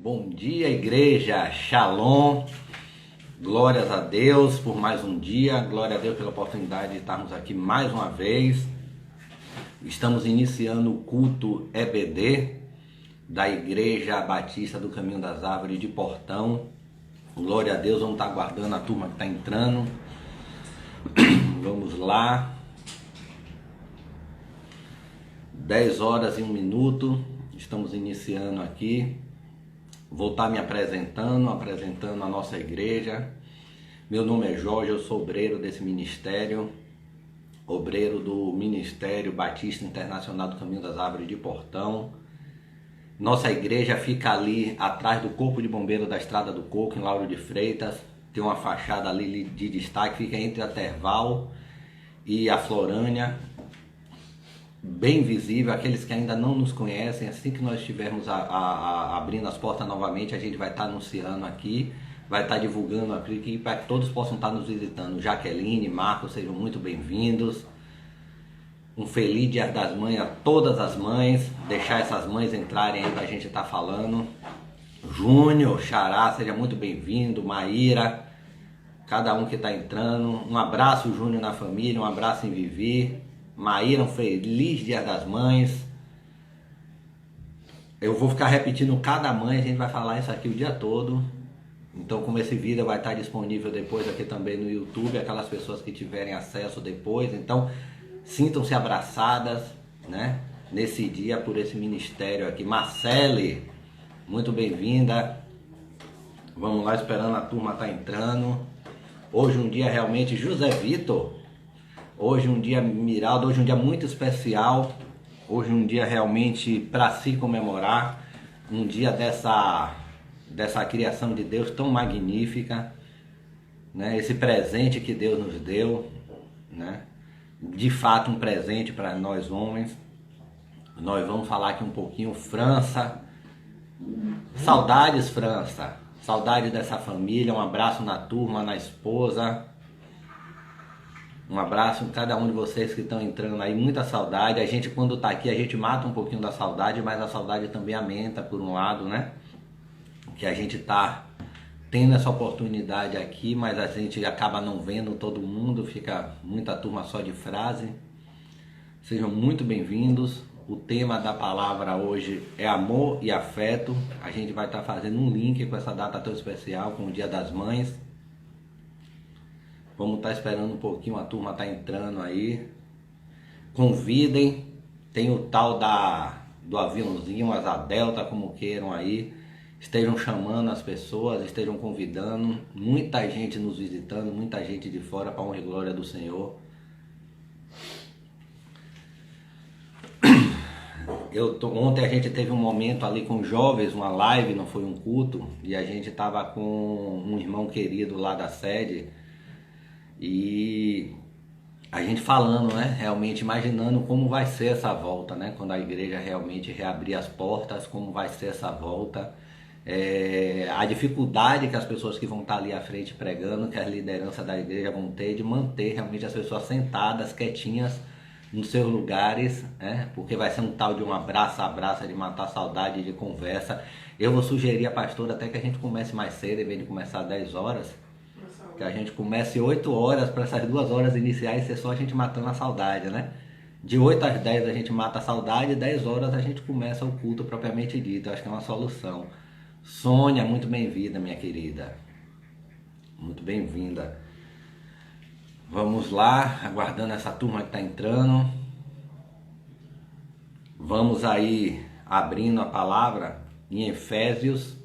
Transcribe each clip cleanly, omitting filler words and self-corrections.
Bom dia, igreja, Shalom, glórias a Deus por mais um dia, glória a Deus pela oportunidade de estarmos aqui mais uma vez. Estamos iniciando o culto EBD da Igreja Batista do Caminho das Árvores de Portão. Glória a Deus, vamos estar aguardando a turma que está entrando. Vamos lá. 10 horas e 1 minuto, estamos iniciando aqui. Vou estar me apresentando a nossa igreja. Meu nome é Jorge, eu sou obreiro desse ministério, obreiro do Ministério Batista Internacional do Caminho das Árvores de Portão. Nossa igreja fica ali atrás do Corpo de Bombeiro da Estrada do Coco, em Lauro de Freitas. Tem uma fachada ali de destaque, fica entre a Terval e a Florânia. Bem visível, aqueles que ainda não nos conhecem, assim que nós estivermos abrindo as portas novamente, a gente vai estar anunciando aqui, vai estar divulgando aqui para que todos possam estar nos visitando. Jaqueline, Marcos, sejam muito bem-vindos. Um feliz Dia das Mães a todas as mães, deixar essas mães entrarem aí para a gente estar falando. Júnior, Xará, seja muito bem-vindo. Maíra, cada um que está entrando. Um abraço, Júnior, na família, um abraço em Vivi. Maíra, um feliz Dia das Mães. Eu vou ficar repetindo cada mãe, a gente vai falar isso aqui o dia todo. Então, como esse vídeo vai estar disponível depois aqui também no YouTube, aquelas pessoas que tiverem acesso depois, então sintam-se abraçadas, né, nesse dia por esse ministério aqui. Marcele, muito bem-vinda. Vamos lá, esperando a turma estar entrando. Hoje um dia realmente, José Vitor. Hoje um dia mirado, hoje um dia muito especial, hoje um dia realmente para se comemorar, um dia dessa criação de Deus tão magnífica, né? Esse presente que Deus nos deu, né? De fato um presente para nós homens. Nós vamos falar aqui um pouquinho, França, saudades França, saudade dessa família, um abraço na turma, na esposa. Um abraço em cada um de vocês que estão entrando aí, muita saudade. A gente quando está aqui, a gente mata um pouquinho da saudade, mas a saudade também aumenta por um lado, né? Que a gente está tendo essa oportunidade aqui, mas a gente acaba não vendo todo mundo, fica muita turma só de frase. Sejam muito bem-vindos. O tema da palavra hoje é amor e afeto. A gente vai estar fazendo um link com essa data tão especial, com o Dia das Mães. Vamos estar esperando um pouquinho, a turma está entrando aí. Convidem, tem o tal do aviãozinho, asa delta, como queiram aí. Estejam chamando as pessoas, estejam convidando. Muita gente nos visitando, muita gente de fora, para a honra e glória do Senhor. Ontem a gente teve um momento ali com jovens, uma live, não foi um culto. E a gente estava com um irmão querido lá da sede. E a gente falando, né, realmente imaginando como vai ser essa volta, né, quando a igreja realmente reabrir as portas, como vai ser essa volta, a dificuldade que as pessoas que vão estar ali à frente pregando, que a liderança da igreja vão ter de manter realmente as pessoas sentadas, quietinhas nos seus lugares, né, porque vai ser um tal de um abraça, de matar saudade, de conversa. Eu vou sugerir a pastora até que a gente comece mais cedo, em vez de começar às 10 horas, que a gente comece 8 horas, para essas 2 horas iniciais ser só a gente matando a saudade, né? De 8 às 10 a gente mata a saudade, 10 horas a gente começa o culto propriamente dito. Eu acho que é uma solução. Sônia, muito bem-vinda, minha querida. Muito bem-vinda. Vamos lá, aguardando essa turma que está entrando. Vamos aí abrindo a palavra em Efésios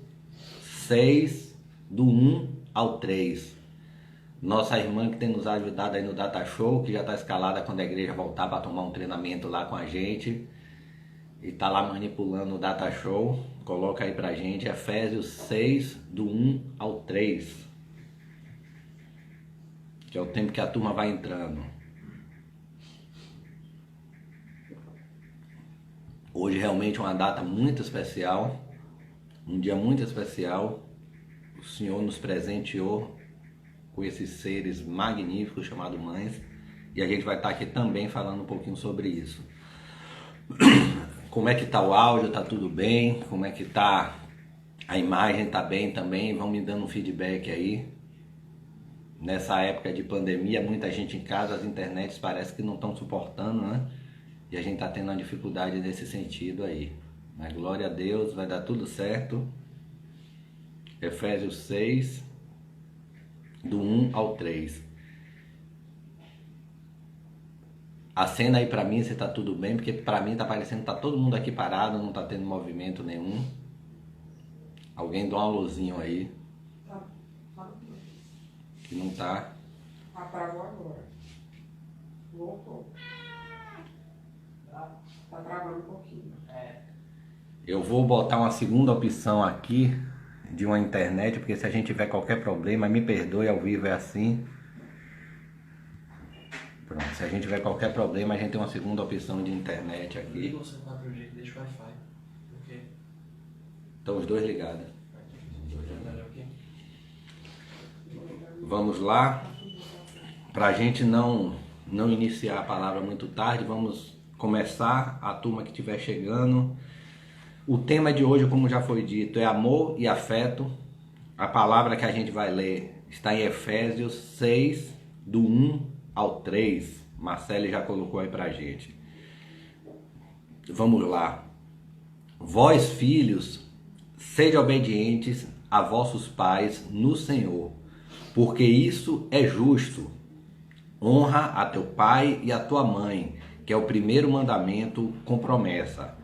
6, do 1 ao 3. Nossa irmã que tem nos ajudado aí no Data Show, que já está escalada quando a igreja voltar para tomar um treinamento lá com a gente. E está lá manipulando o Data Show. Coloca aí pra gente, Efésios 6, do 1 ao 3. Que é o tempo que a turma vai entrando. Hoje realmente é uma data muito especial. Um dia muito especial. O Senhor nos presenteou com esses seres magníficos chamados mães, e a gente vai estar aqui também falando um pouquinho sobre isso. Como é que tá o áudio? Tá tudo bem? Como é que tá A imagem tá bem também, vão me dando um feedback aí. Nessa época de pandemia, muita gente em casa, as internets parece que não estão suportando, né? E a gente tá tendo uma dificuldade nesse sentido aí. Mas glória a Deus, vai dar tudo certo. Efésios 6, do 1 ao 3. Acena aí pra mim se tá tudo bem, porque pra mim tá parecendo que tá todo mundo aqui parado, não tá tendo movimento nenhum. Alguém dá um alôzinho aí. Tá. Que não tá. Apagou agora. Voltou. Tá travando um pouquinho. Eu vou botar uma segunda opção aqui de uma internet, porque se a gente tiver qualquer problema, me perdoe, ao vivo é assim. Pronto, se a gente tiver qualquer problema, a gente tem uma segunda opção de internet aqui. Liga o seu 4G, deixa o Wi-Fi. Por quê? Estão os dois ligados. Melhor aqui. Vamos lá. Para a gente não iniciar a palavra muito tarde, vamos começar. A turma que estiver chegando. O tema de hoje, como já foi dito, é amor e afeto. A palavra que a gente vai ler está em Efésios 6, do 1 ao 3. Marcele já colocou aí pra gente. Vamos lá. Vós, filhos, sede obedientes a vossos pais no Senhor, porque isso é justo. Honra a teu pai e a tua mãe, que é o primeiro mandamento com promessa,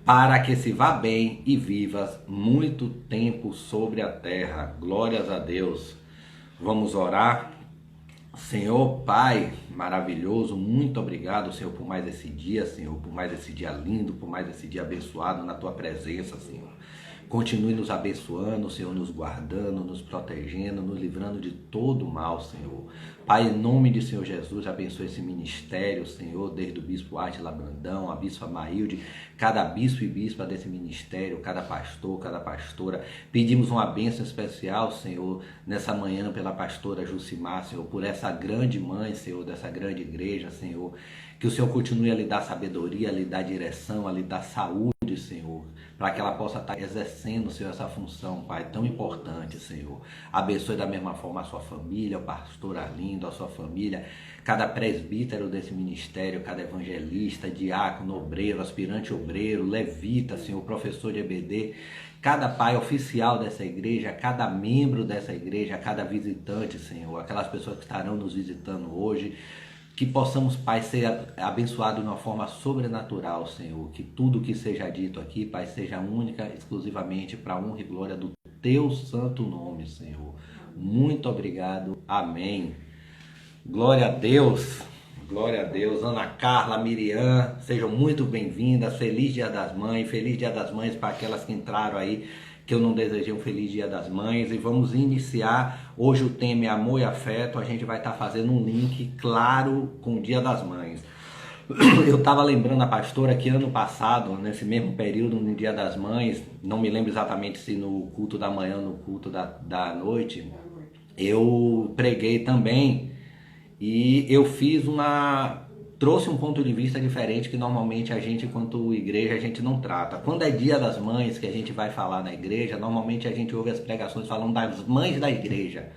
para que se vá bem e vivas muito tempo sobre a terra. Glórias a Deus. Vamos orar. Senhor Pai maravilhoso, muito obrigado, Senhor, por mais esse dia, Senhor, por mais esse dia lindo, por mais esse dia abençoado na tua presença, Senhor. Continue nos abençoando, Senhor, nos guardando, nos protegendo, nos livrando de todo o mal, Senhor. Pai, em nome de Senhor Jesus, abençoe esse ministério, Senhor, desde o bispo Átila Brandão, a bispa Maílde, cada bispo e bispa desse ministério, cada pastor, cada pastora. Pedimos uma bênção especial, Senhor, nessa manhã pela pastora Jucimar, Senhor, por essa grande mãe, Senhor, dessa grande igreja, Senhor. Que o Senhor continue a lhe dar sabedoria, a lhe dar direção, a lhe dar saúde, Senhor, para que ela possa estar exercendo, Senhor, essa função, Pai, tão importante, Senhor. Abençoe da mesma forma a sua família, o pastor Arlindo, a sua família, cada presbítero desse ministério, cada evangelista, diácono, obreiro, aspirante obreiro, levita, Senhor, professor de EBD, cada pai oficial dessa igreja, cada membro dessa igreja, cada visitante, Senhor, aquelas pessoas que estarão nos visitando hoje. Que possamos, Pai, ser abençoados de uma forma sobrenatural, Senhor. Que tudo que seja dito aqui, Pai, seja única, exclusivamente para a honra e glória do Teu santo nome, Senhor. Muito obrigado. Amém. Glória a Deus. Glória a Deus. Ana Carla, Miriam, sejam muito bem-vindas. Feliz Dia das Mães. Feliz Dia das Mães para aquelas que entraram aí, que eu não desejei um feliz Dia das Mães. E vamos iniciar, hoje o tema é amor e afeto, a gente vai estar fazendo um link claro com o Dia das Mães. Eu estava lembrando a pastora que ano passado, nesse mesmo período, no Dia das Mães, não me lembro exatamente se no culto da manhã ou no culto da noite, eu preguei também e eu trouxe um ponto de vista diferente que normalmente a gente, enquanto igreja, a gente não trata. Quando é Dia das Mães, que a gente vai falar na igreja, normalmente a gente ouve as pregações falando das mães da igreja.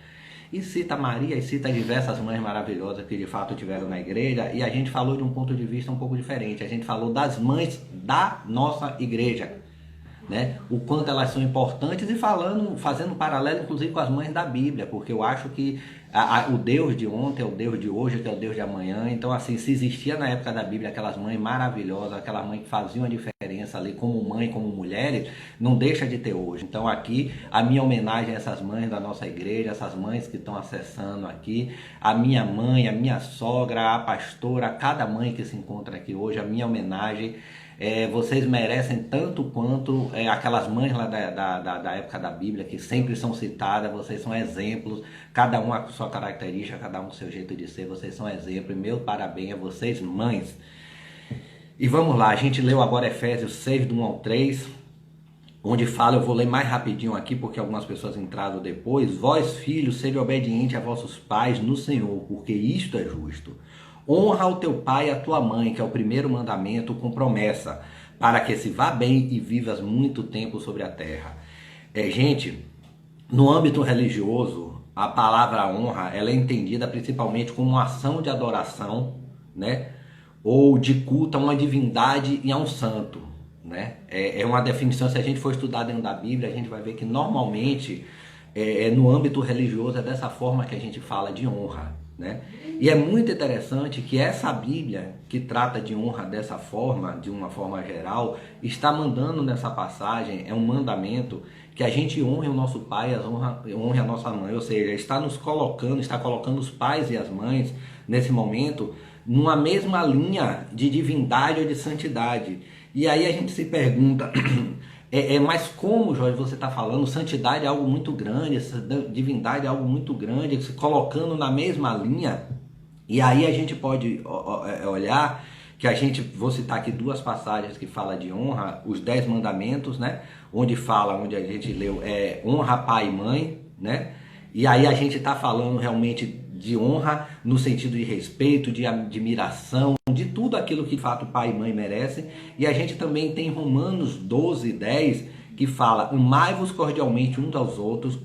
E cita Maria, e cita diversas mães maravilhosas que de fato tiveram na igreja, e a gente falou de um ponto de vista um pouco diferente. A gente falou das mães da nossa igreja, né? O quanto elas são importantes e fazendo paralelo inclusive com as mães da Bíblia, porque eu acho que o Deus de ontem é o Deus de hoje, que é o Deus de amanhã. Então, assim, se existia na época da Bíblia aquelas mães maravilhosas, aquelas mães que faziam a diferença ali como mãe, como mulheres, não deixa de ter hoje. Então, aqui, a minha homenagem a essas mães da nossa igreja, essas mães que estão acessando aqui, a minha mãe, a minha sogra, a pastora, cada mãe que se encontra aqui hoje, a minha homenagem. Vocês merecem tanto quanto aquelas mães lá da época da Bíblia, que sempre são citadas. Vocês são exemplos, cada um com sua característica, cada um com seu jeito de ser. Vocês são exemplo e meu parabéns a vocês, mães. E vamos lá, a gente leu agora Efésios 6, do 1 ao 3, onde fala, eu vou ler mais rapidinho aqui, porque algumas pessoas entraram depois. Vós, filhos, sede obedientes a vossos pais no Senhor, porque isto é justo. Honra o teu pai e a tua mãe, que é o primeiro mandamento com promessa, para que se vá bem e vivas muito tempo sobre a terra. Gente, no âmbito religioso, a palavra honra, ela é entendida principalmente como uma ação de adoração, né? Ou de culto a uma divindade e a um santo, né? É uma definição, se a gente for estudar dentro da Bíblia, a gente vai ver que normalmente no âmbito religioso é dessa forma que a gente fala de honra, né? E é muito interessante que essa Bíblia, que trata de honra dessa forma, de uma forma geral, está mandando nessa passagem, é um mandamento que a gente honre o nosso pai, honre a nossa mãe, ou seja, está colocando os pais e as mães, nesse momento, numa mesma linha de divindade ou de santidade. E aí a gente se pergunta, mas como, Jorge, você está falando, santidade é algo muito grande, divindade é algo muito grande, se colocando na mesma linha. E aí a gente pode olhar que vou citar aqui duas passagens que falam de honra, os 10 mandamentos, né? Onde a gente leu, honra pai e mãe, né? E aí a gente está falando realmente de honra no sentido de respeito, de admiração, de tudo aquilo que de fato pai e mãe merecem. E a gente também tem Romanos 12:10, que fala: amai-vos cordialmente uns aos outros,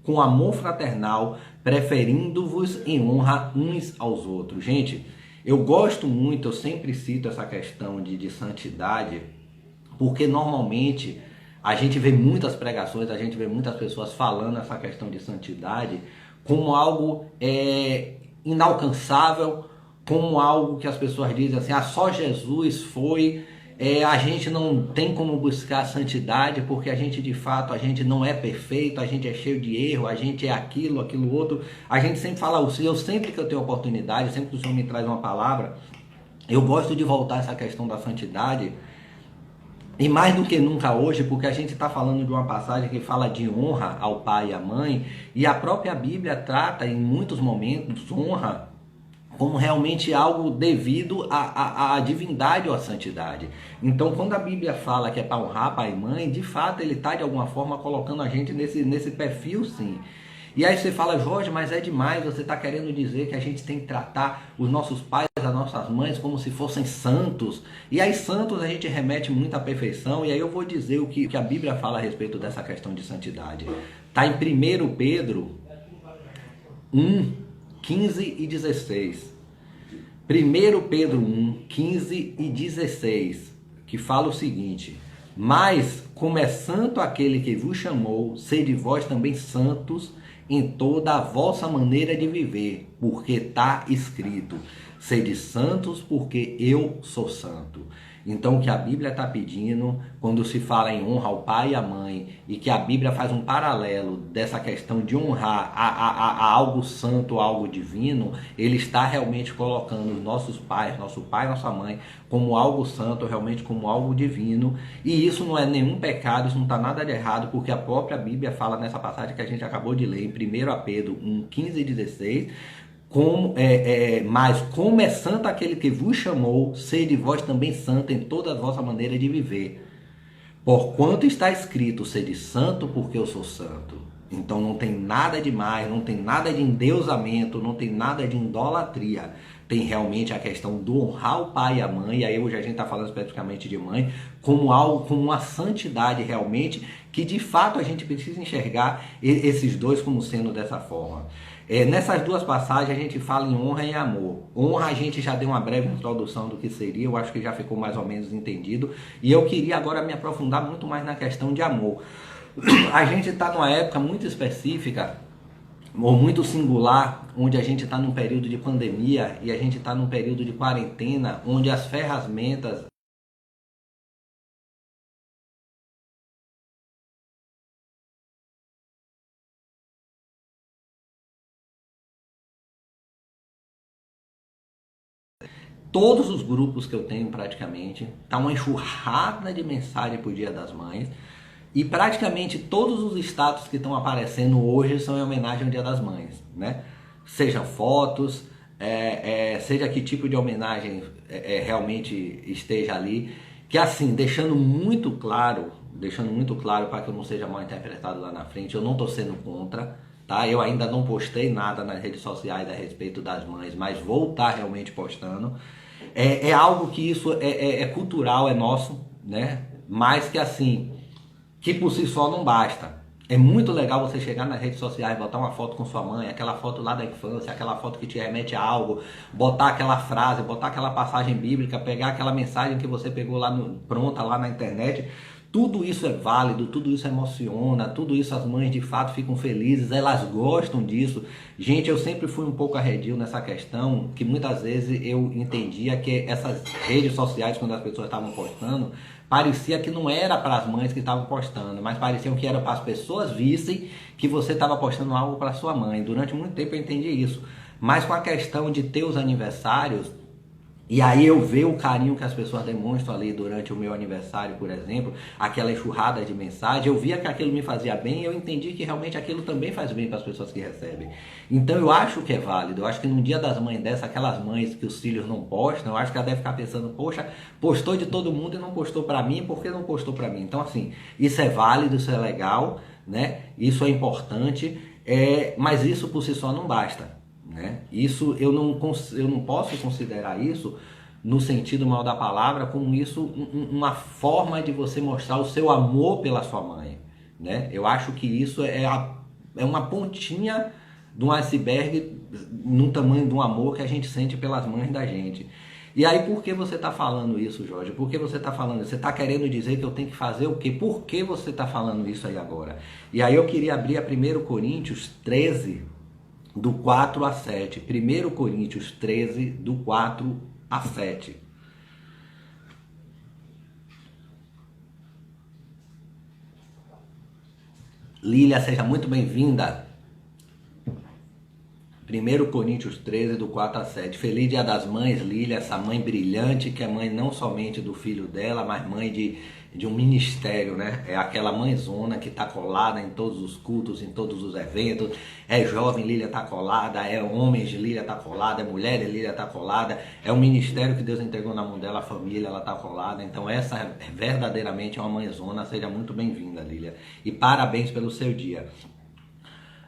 com amor fraternal, preferindo-vos em honra uns aos outros. Gente, eu gosto muito, eu sempre cito essa questão de santidade, porque normalmente a gente vê muitas pregações, a gente vê muitas pessoas falando essa questão de santidade como algo inalcançável, como algo que as pessoas dizem assim, só Jesus foi, a gente não tem como buscar a santidade, porque a gente de fato, a gente não é perfeito, a gente é cheio de erro, a gente é aquilo outro. A gente sempre fala, sempre que eu tenho oportunidade, sempre que o Senhor me traz uma palavra, eu gosto de voltar a essa questão da santidade. E mais do que nunca hoje, porque a gente está falando de uma passagem que fala de honra ao pai e à mãe, e a própria Bíblia trata em muitos momentos honra como realmente algo devido à divindade ou à santidade. Então, quando a Bíblia fala que é para honrar pai e mãe, de fato ele está de alguma forma colocando a gente nesse perfil, sim. E aí você fala, Jorge, mas é demais, você está querendo dizer que a gente tem que tratar os nossos pais, as nossas mães como se fossem santos. E aí santos a gente remete muito à perfeição, e aí eu vou dizer o que a Bíblia fala a respeito dessa questão de santidade. Está em 1 Pedro 1, 15 e 16. 1 Pedro 1, 15 e 16, que fala o seguinte: mas como é santo aquele que vos chamou, sede vós também santos em toda a vossa maneira de viver, porque está escrito, sede santos porque eu sou santo. Então o que a Bíblia está pedindo, quando se fala em honra ao pai e à mãe, e que a Bíblia faz um paralelo dessa questão de honrar a algo santo, a algo divino, ele está realmente colocando os nossos pais, nosso pai e nossa mãe, como algo santo, realmente como algo divino. E isso não é nenhum pecado, isso não está nada de errado, porque a própria Bíblia fala nessa passagem que a gente acabou de ler, em 1 Pedro 1, 15 e 16, mas como é santo aquele que vos chamou, sede vós também santo em toda a vossa maneira de viver. Porquanto está escrito, sede santo porque eu sou santo. Então não tem nada de mais, não tem nada de endeusamento, não tem nada de idolatria. Tem realmente a questão do honrar o pai e a mãe, e aí hoje a gente está falando especificamente de mãe, como algo, como uma santidade realmente, que de fato a gente precisa enxergar esses dois como sendo dessa forma. Nessas duas passagens a gente fala em honra e amor. Honra a gente já deu uma breve introdução do que seria, eu acho que já ficou mais ou menos entendido. E eu queria agora me aprofundar muito mais na questão de amor. A gente está numa época muito específica, ou muito singular, onde a gente está num período de pandemia e a gente está num período de quarentena, onde as ferramentas todos os grupos que eu tenho praticamente, tá uma enxurrada de mensagem pro Dia das Mães, e praticamente todos os status que estão aparecendo hoje são em homenagem ao Dia das Mães, né? Sejam fotos, seja que tipo de homenagem realmente esteja ali, que assim, deixando muito claro para que eu não seja mal interpretado lá na frente, eu não estou sendo contra, tá? Eu ainda não postei nada nas redes sociais a respeito das mães, mas vou estar realmente postando. É algo que isso é cultural, é nosso, né? Mas que assim, que por si só não basta, É muito legal você chegar nas redes sociais, botar uma foto com sua mãe, aquela foto lá da infância, aquela foto que te remete a algo, botar aquela frase, botar aquela passagem bíblica, pegar aquela mensagem que você pegou lá pronta lá na internet. Tudo isso é válido, tudo isso emociona, tudo isso as mães de fato ficam felizes, elas gostam disso. Gente, eu sempre fui um pouco arredio nessa questão, que muitas vezes eu entendia que essas redes sociais, quando as pessoas estavam postando, parecia que não era para as mães que estavam postando, mas parecia que era para as pessoas vissem que você estava postando algo para sua mãe. Durante muito tempo eu entendi isso. Mas com a questão de ter os aniversários, e aí eu ver o carinho que as pessoas demonstram ali durante o meu aniversário, por exemplo, aquela enxurrada de mensagem, eu via que aquilo me fazia bem e eu entendi que realmente aquilo também faz bem para as pessoas que recebem. Então eu acho que é válido, eu acho que no dia das mães dessa, aquelas mães que os filhos não postam, eu acho que ela deve ficar pensando, poxa, postou de todo mundo e não postou para mim, por que não postou para mim? Então assim, isso é válido, isso é legal, né? Isso é importante, mas isso por si só não basta. Né? Isso eu não posso considerar isso no sentido mal da palavra como isso uma forma de você mostrar o seu amor pela sua mãe, né? Eu acho que isso é uma pontinha de um iceberg no tamanho de um amor que a gente sente pelas mães da gente. E aí por que você está falando isso, Jorge? Por que você está falando isso? Você está querendo dizer que eu tenho que fazer o quê? Por que você está falando isso aí agora? E aí eu queria abrir a 1 Coríntios 13, do 4 a 7. 1 Coríntios 13, do 4 a 7. Lília, seja muito bem-vinda. 1 Coríntios 13, do 4 a 7. Feliz Dia das Mães, Lília, essa mãe brilhante, que é mãe não somente do filho dela, mas mãe de um ministério, né? É aquela mãezona que está colada em todos os cultos, em todos os eventos. É jovem, Lília está colada. É homens, Lília está colada. É mulher, Lília está colada. É um ministério que Deus entregou na mão dela, a família, ela está colada. Então essa verdadeiramente é uma mãezona. Seja muito bem-vinda, Lília. E parabéns pelo seu dia.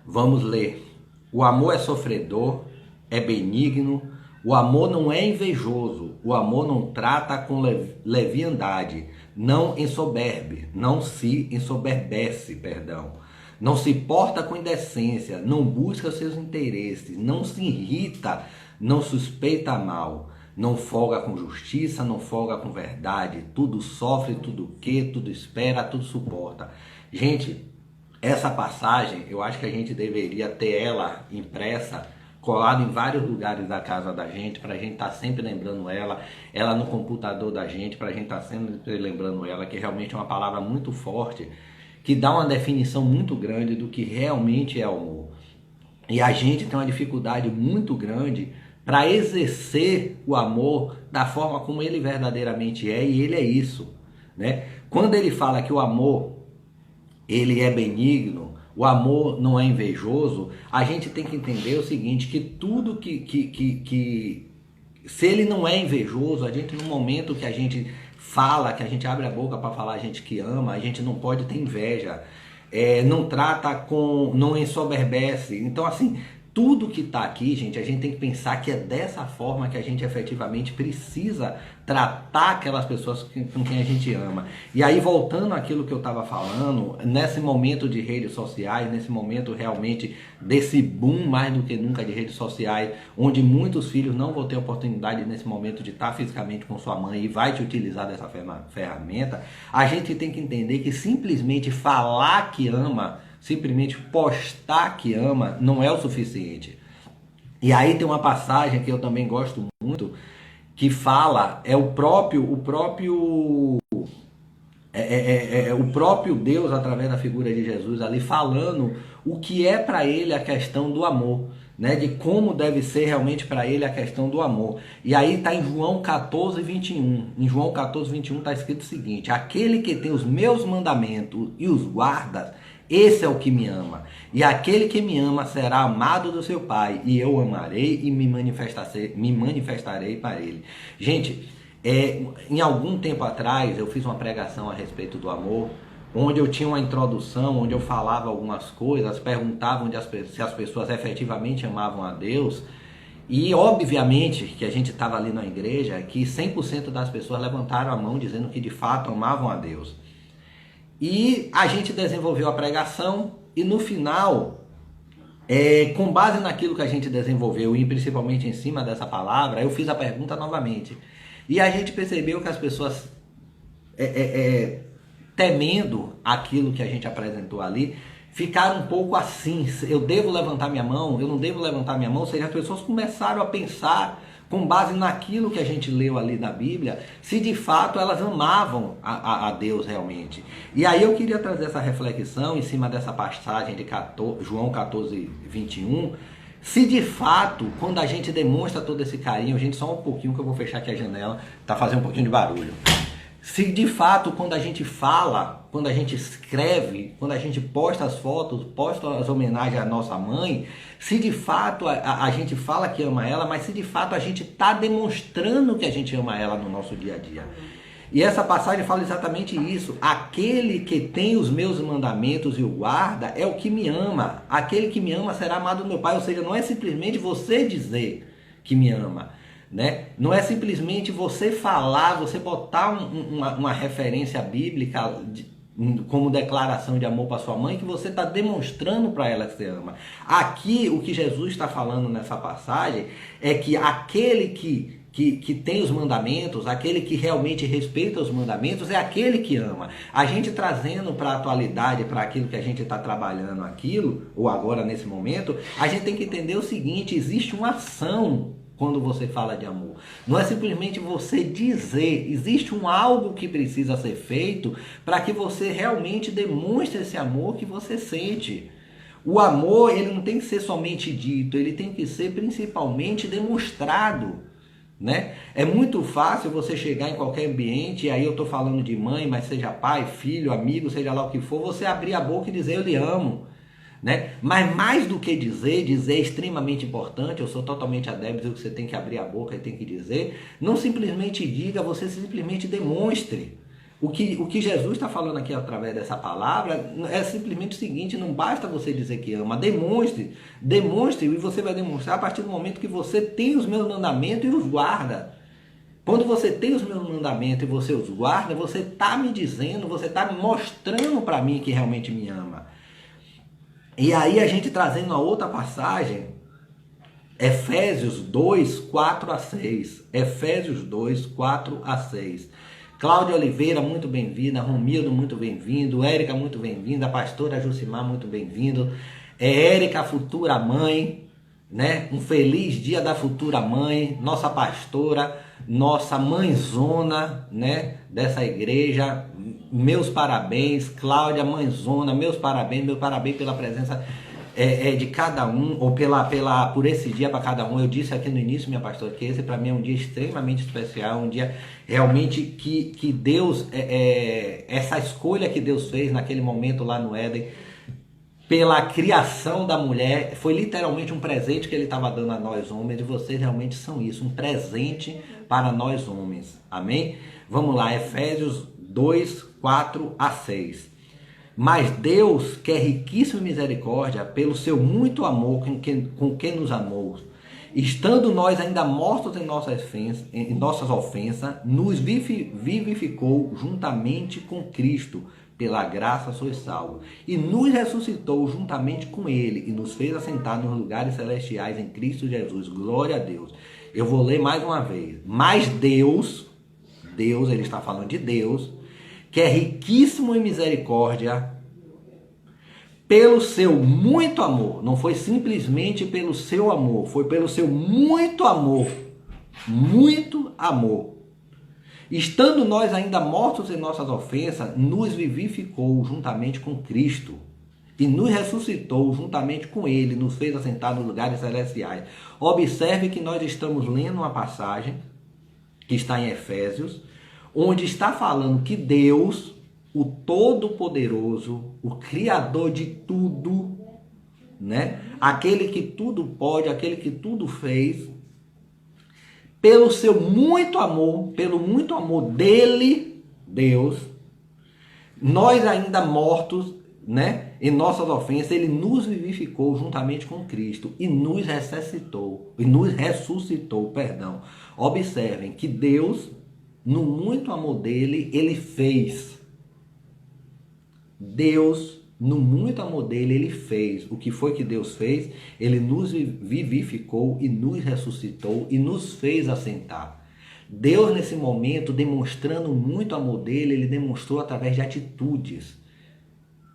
Vamos ler. O amor é sofredor, é benigno. O amor não é invejoso. O amor não trata com leviandade. Não se ensoberbece, não se porta com indecência, não busca seus interesses, não se irrita, não suspeita mal, não folga com justiça, não folga com verdade, tudo sofre, tudo quer, tudo espera, tudo suporta. Gente, essa passagem, eu acho que a gente deveria ter ela impressa, colado em vários lugares da casa da gente, para a gente estar sempre lembrando ela no computador da gente, para a gente estar sempre lembrando ela, que realmente é uma palavra muito forte, que dá uma definição muito grande do que realmente é o amor. E a gente tem uma dificuldade muito grande para exercer o amor da forma como ele verdadeiramente é, e ele é isso, né? Quando ele fala que o amor, ele é benigno, o amor não é invejoso, a gente tem que entender o seguinte, que tudo que se ele não é invejoso, a gente no momento que a gente fala, que a gente abre a boca para falar a gente que ama, a gente não pode ter inveja, não trata com, não ensoberbece. Então assim, tudo que está aqui, gente, a gente tem que pensar que é dessa forma que a gente efetivamente precisa tratar aquelas pessoas com quem a gente ama. E aí, voltando àquilo que eu estava falando, nesse momento de redes sociais, nesse momento realmente desse boom mais do que nunca de redes sociais, onde muitos filhos não vão ter oportunidade nesse momento de estar fisicamente com sua mãe e vai te utilizar dessa ferramenta, a gente tem que entender que simplesmente falar que ama, simplesmente postar que ama não é o suficiente. E aí tem uma passagem que eu também gosto muito, que fala, o próprio Deus através da figura de Jesus ali falando o que é para ele a questão do amor, né? De como deve ser realmente para ele a questão do amor. E aí está em João 14, 21. Em João 14, 21 está escrito o seguinte: aquele que tem os meus mandamentos e os guarda, esse é o que me ama. E aquele que me ama será amado do seu Pai, e eu amarei e me manifestarei para ele. Gente, em algum tempo atrás eu fiz uma pregação a respeito do amor, onde eu tinha uma introdução, onde eu falava algumas coisas, perguntava se as pessoas efetivamente amavam a Deus. E obviamente que a gente estava ali na igreja, que 100% das pessoas levantaram a mão dizendo que de fato amavam a Deus. E a gente desenvolveu a pregação e no final, com base naquilo que a gente desenvolveu e principalmente em cima dessa palavra, eu fiz a pergunta novamente. E a gente percebeu que as pessoas, temendo aquilo que a gente apresentou ali, ficaram um pouco assim, eu devo levantar minha mão, eu não devo levantar minha mão, ou seja, as pessoas começaram a pensar, com base naquilo que a gente leu ali na Bíblia, se de fato elas amavam a Deus realmente. E aí eu queria trazer essa reflexão em cima dessa passagem de João 14, 21, se de fato, quando a gente demonstra todo esse carinho, gente, só um pouquinho que eu vou fechar aqui a janela, tá fazendo um pouquinho de barulho. Se de fato, quando a gente fala, quando a gente escreve, quando a gente posta as fotos, posta as homenagens à nossa mãe, se de fato a gente fala que ama ela, mas se de fato a gente está demonstrando que a gente ama ela no nosso dia a dia. E essa passagem fala exatamente isso. Aquele que tem os meus mandamentos e o guarda é o que me ama. Aquele que me ama será amado do meu Pai. Ou seja, não é simplesmente você dizer que me ama, né? Não é simplesmente você falar, você botar uma referência bíblica como declaração de amor para sua mãe, que você está demonstrando para ela que você ama. Aqui, o que Jesus está falando nessa passagem é que aquele que tem os mandamentos, aquele que realmente respeita os mandamentos, é aquele que ama. A gente trazendo para a atualidade, para aquilo que a gente está trabalhando aquilo, ou agora nesse momento, a gente tem que entender o seguinte: existe uma ação quando você fala de amor. Não é simplesmente você dizer, existe algo que precisa ser feito para que você realmente demonstre esse amor que você sente. O amor, ele não tem que ser somente dito, ele tem que ser principalmente demonstrado, né? É muito fácil você chegar em qualquer ambiente, e aí eu estou falando de mãe, mas seja pai, filho, amigo, seja lá o que for, você abrir a boca e dizer eu lhe amo, né? Mas mais do que dizer é extremamente importante. Eu sou totalmente adepto que você tem que abrir a boca e tem que dizer. Não simplesmente diga, você simplesmente demonstre. O que Jesus está falando aqui através dessa palavra é simplesmente o seguinte: não basta você dizer que ama, demonstre, e você vai demonstrar a partir do momento que você tem os meus mandamentos e os guarda. Quando você tem os meus mandamentos e você os guarda, você está me dizendo, você está mostrando para mim que realmente me ama. E aí a gente trazendo a outra passagem, Efésios 2, 4 a 6. Efésios 2, 4 a 6. Cláudia Oliveira, muito bem-vinda. Romildo, muito bem-vindo. Érica, muito bem-vinda. Pastora Jucimar, muito bem-vindo. Érica, futura mãe, né? Um feliz dia da futura mãe. Nossa pastora, nossa mãezona, né? Dessa igreja. Meus parabéns. Cláudia, mãezona, meus parabéns pela presença de cada um, ou por esse dia para cada um. Eu disse aqui no início, minha pastora, que esse para mim é um dia extremamente especial, um dia realmente que Deus, essa escolha que Deus fez naquele momento lá no Éden, pela criação da mulher, foi literalmente um presente que ele estava dando a nós homens, e vocês realmente são isso, um presente para nós homens, amém? Vamos lá, Efésios 2, 4 a 6. Mas Deus, que é riquíssimo em misericórdia, pelo seu muito amor com que nos amou, estando nós ainda mortos em nossas ofensas, nos vivificou juntamente com Cristo, pela graça sois salvos, e nos ressuscitou juntamente com Ele, e nos fez assentar nos lugares celestiais em Cristo Jesus. Glória a Deus. Eu vou ler mais uma vez. Mas Deus, ele está falando de Deus, que é riquíssimo em misericórdia, pelo seu muito amor, não foi simplesmente pelo seu amor, foi pelo seu muito amor, estando nós ainda mortos em nossas ofensas, nos vivificou juntamente com Cristo, e nos ressuscitou juntamente com Ele, nos fez assentar nos lugares celestiais. Observe que nós estamos lendo uma passagem que está em Efésios, onde está falando que Deus, o Todo-Poderoso, o Criador de tudo, né? Aquele que tudo pode, aquele que tudo fez, pelo seu muito amor, pelo muito amor dele, Deus, nós ainda mortos, né, em nossas ofensas, ele nos vivificou juntamente com Cristo e nos ressuscitou. Observem que Deus, no muito amor dele, ele fez Deus, no muito amor dele, ele fez. O que foi que Deus fez? Ele nos vivificou e nos ressuscitou e nos fez assentar. Deus, nesse momento, demonstrando muito amor dele, ele demonstrou através de atitudes.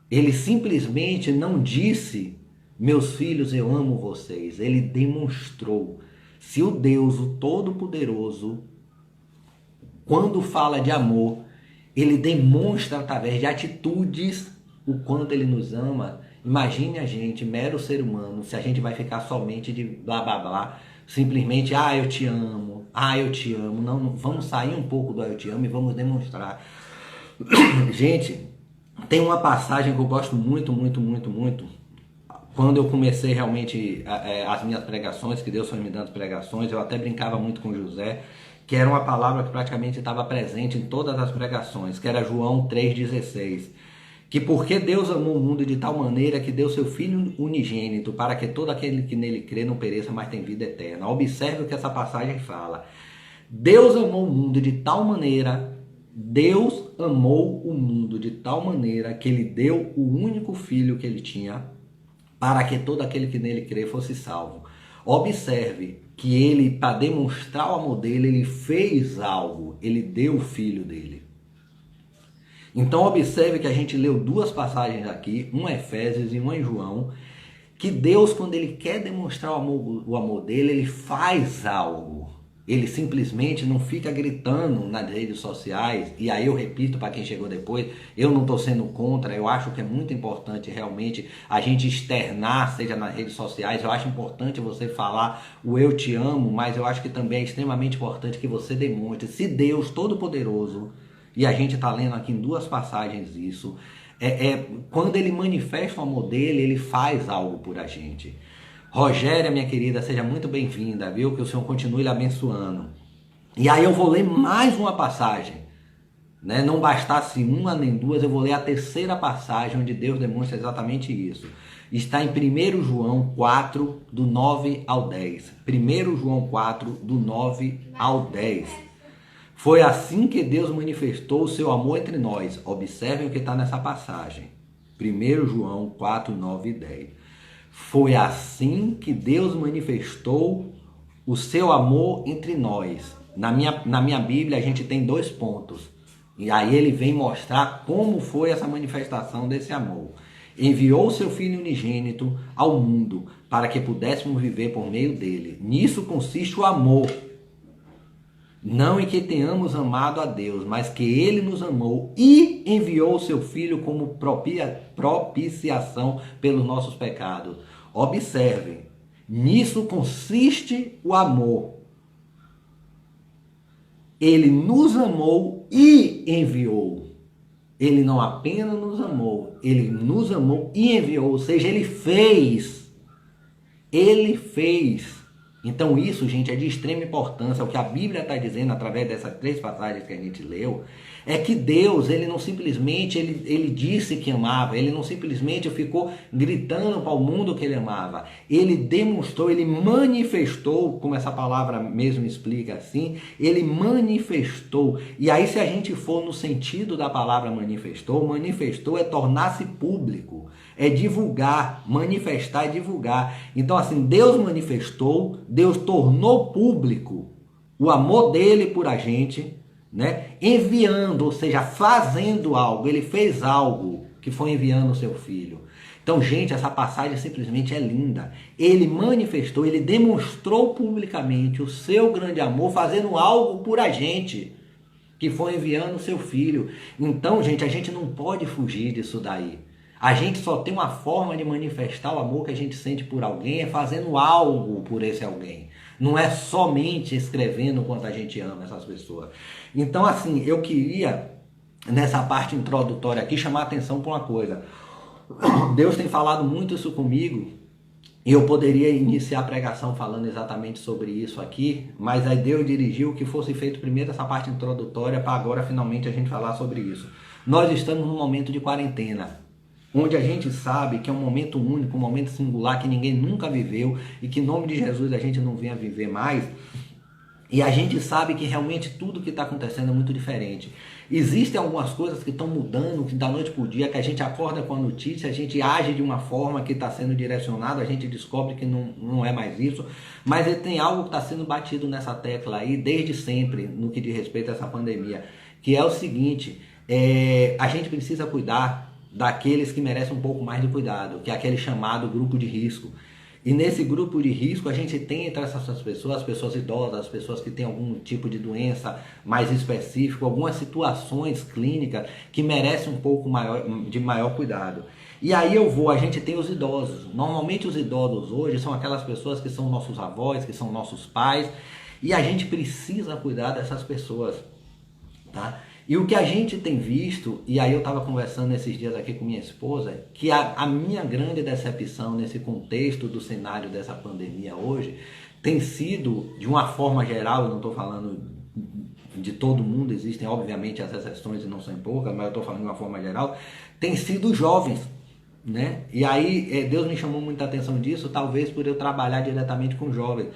Ele simplesmente não disse: meus filhos, eu amo vocês. Ele demonstrou. Se o Deus, o Todo-Poderoso, quando fala de amor, ele demonstra através de atitudes o quanto ele nos ama. Imagine a gente, mero ser humano, se a gente vai ficar somente de blá blá blá, simplesmente, eu te amo, eu te amo. Não, vamos sair um pouco do eu te amo e vamos demonstrar. Gente, tem uma passagem que eu gosto muito, muito, muito, muito. Quando eu comecei realmente as minhas pregações, que Deus foi me dando pregações, eu até brincava muito com José, que era uma palavra que praticamente estava presente em todas as pregações, que era João 3,16. Que porque Deus amou o mundo de tal maneira que deu seu Filho unigênito para que todo aquele que nele crê não pereça, mas tem vida eterna. Observe o que essa passagem fala. Deus amou o mundo de tal maneira, Deus amou o mundo de tal maneira que ele deu o único Filho que ele tinha para que todo aquele que nele crê fosse salvo. Observe que ele, para demonstrar o amor dele, ele fez algo, ele deu o Filho dele. Então observe que a gente leu duas passagens aqui, uma em Efésios e uma em João, que Deus, quando ele quer demonstrar o amor dele, ele faz algo. Ele simplesmente não fica gritando nas redes sociais. E aí eu repito para quem chegou depois, eu não estou sendo contra, eu acho que é muito importante realmente a gente externar, seja nas redes sociais. Eu acho importante você falar o eu te amo, mas eu acho que também é extremamente importante que você demonstre. Se Deus Todo-Poderoso, e a gente está lendo aqui em duas passagens isso, quando ele manifesta o amor dele, ele faz algo por a gente. Rogéria, minha querida, seja muito bem-vinda, viu? Que o Senhor continue lhe abençoando. E aí eu vou ler mais uma passagem, né? Não bastasse uma nem duas, eu vou ler a terceira passagem onde Deus demonstra exatamente isso. Está em 1 João 4, do 9 ao 10. 1 João 4, do 9 ao 10. Foi assim que Deus manifestou o seu amor entre nós. Observem o que está nessa passagem. 1 João 4, 9 e 10. Foi assim que Deus manifestou o seu amor entre nós. Na minha Bíblia a gente tem 2 pontos. E aí ele vem mostrar como foi essa manifestação desse amor. Enviou o seu Filho unigênito ao mundo para que pudéssemos viver por meio dele. Nisso consiste o amor. Não em que tenhamos amado a Deus, mas que ele nos amou e enviou o seu Filho como propiciação pelos nossos pecados. Observem, nisso consiste o amor. Ele nos amou e enviou. Ele não apenas nos amou, ele nos amou e enviou, ou seja, ele fez. Ele fez. Então isso, gente, é de extrema importância. O que a Bíblia está dizendo através dessas 3 passagens que a gente leu é que Deus, ele não simplesmente ele disse que amava, ele não simplesmente ficou gritando para o mundo que ele amava. Ele demonstrou, ele manifestou, como essa palavra mesmo explica assim, ele manifestou. E aí se a gente for no sentido da palavra manifestou é tornar-se público. É divulgar, manifestar é divulgar. Então assim, Deus manifestou, Deus tornou público o amor dele por a gente, né? Enviando, ou seja, fazendo algo. Ele fez algo que foi enviando o seu Filho. Então, gente, essa passagem simplesmente é linda. Ele manifestou, ele demonstrou publicamente o seu grande amor fazendo algo por a gente, que foi enviando o seu Filho. Então, gente, a gente não pode fugir disso daí. A gente só tem uma forma de manifestar o amor que a gente sente por alguém, é fazendo algo por esse alguém. Não é somente escrevendo o quanto a gente ama essas pessoas. Então, assim, eu queria, nessa parte introdutória aqui, chamar a atenção para uma coisa. Deus tem falado muito isso comigo, e eu poderia iniciar a pregação falando exatamente sobre isso aqui, mas aí Deus dirigiu que fosse feito primeiro essa parte introdutória, para agora finalmente a gente falar sobre isso. Nós estamos num momento de quarentena, onde a gente sabe que é um momento único, um momento singular que ninguém nunca viveu e que em nome de Jesus a gente não venha viver mais. E a gente sabe que realmente tudo que está acontecendo é muito diferente. Existem algumas coisas que estão mudando, que da noite para o dia, que a gente acorda com a notícia, a gente age de uma forma que está sendo direcionado, a gente descobre que não é mais isso, mas tem algo que está sendo batido nessa tecla aí desde sempre, no que diz respeito a essa pandemia, que é o seguinte, a gente precisa cuidar daqueles que merecem um pouco mais de cuidado, que é aquele chamado grupo de risco. E nesse grupo de risco a gente tem entre essas pessoas, as pessoas idosas, as pessoas que têm algum tipo de doença mais específico, algumas situações clínicas que merecem um pouco de maior cuidado. E aí a gente tem os idosos. Normalmente os idosos hoje são aquelas pessoas que são nossos avós, que são nossos pais, e a gente precisa cuidar dessas pessoas, tá? E o que a gente tem visto, e aí eu estava conversando esses dias aqui com minha esposa, que a minha grande decepção nesse contexto do cenário dessa pandemia hoje tem sido, de uma forma geral, eu não estou falando de todo mundo, existem obviamente as exceções e não são poucas, mas eu estou falando de uma forma geral, tem sido os jovens, né? E aí Deus me chamou muita atenção disso, talvez por eu trabalhar diretamente com jovens.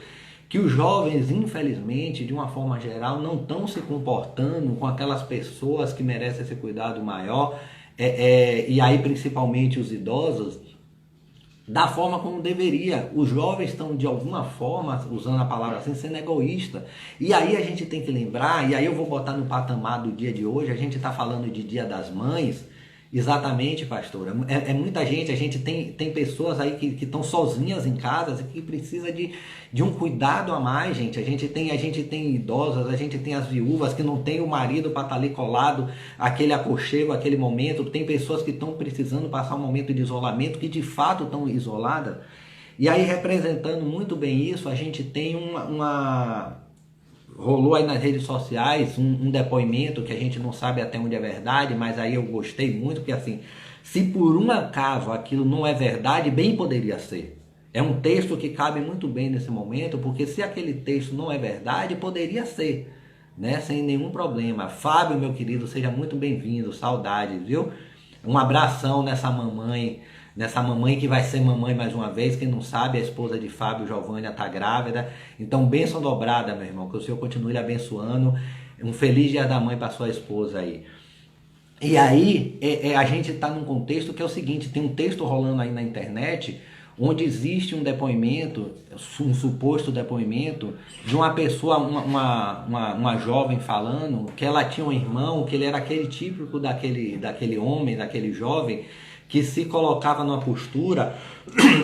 Que os jovens, infelizmente, de uma forma geral, não estão se comportando com aquelas pessoas que merecem esse cuidado maior, e aí principalmente os idosos, da forma como deveria. Os jovens estão, de alguma forma, usando a palavra assim, sendo egoísta. E aí a gente tem que lembrar, e aí eu vou botar no patamar do dia de hoje, a gente está falando de Dia das Mães. Exatamente, pastora. Muita gente, a gente tem pessoas aí que estão sozinhas em casa e que precisa de um cuidado a mais, gente. A gente tem idosas, a gente tem as viúvas que não tem o marido para estar ali colado, aquele aconchego, aquele momento. Tem pessoas que estão precisando passar um momento de isolamento, que de fato estão isoladas. E aí, representando muito bem isso, a gente tem rolou aí nas redes sociais um depoimento que a gente não sabe até onde é verdade, mas aí eu gostei muito, porque assim, se por um acaso aquilo não é verdade, bem poderia ser. É um texto que cabe muito bem nesse momento, porque se aquele texto não é verdade, poderia ser, né? Sem nenhum problema. Fábio, meu querido, seja muito bem-vindo, saudades, viu? Um abração nessa mamãe que vai ser mamãe mais uma vez. Quem não sabe, a esposa de Fábio, Giovânia, está grávida. Então, bênção dobrada, meu irmão, que o Senhor continue abençoando. Um feliz Dia da Mãe para sua esposa aí. E aí, a gente está num contexto que é o seguinte, tem um texto rolando aí na internet, onde existe um depoimento, um suposto depoimento, de uma pessoa, uma jovem falando que ela tinha um irmão, que ele era aquele típico daquele homem, daquele jovem, que se colocava numa postura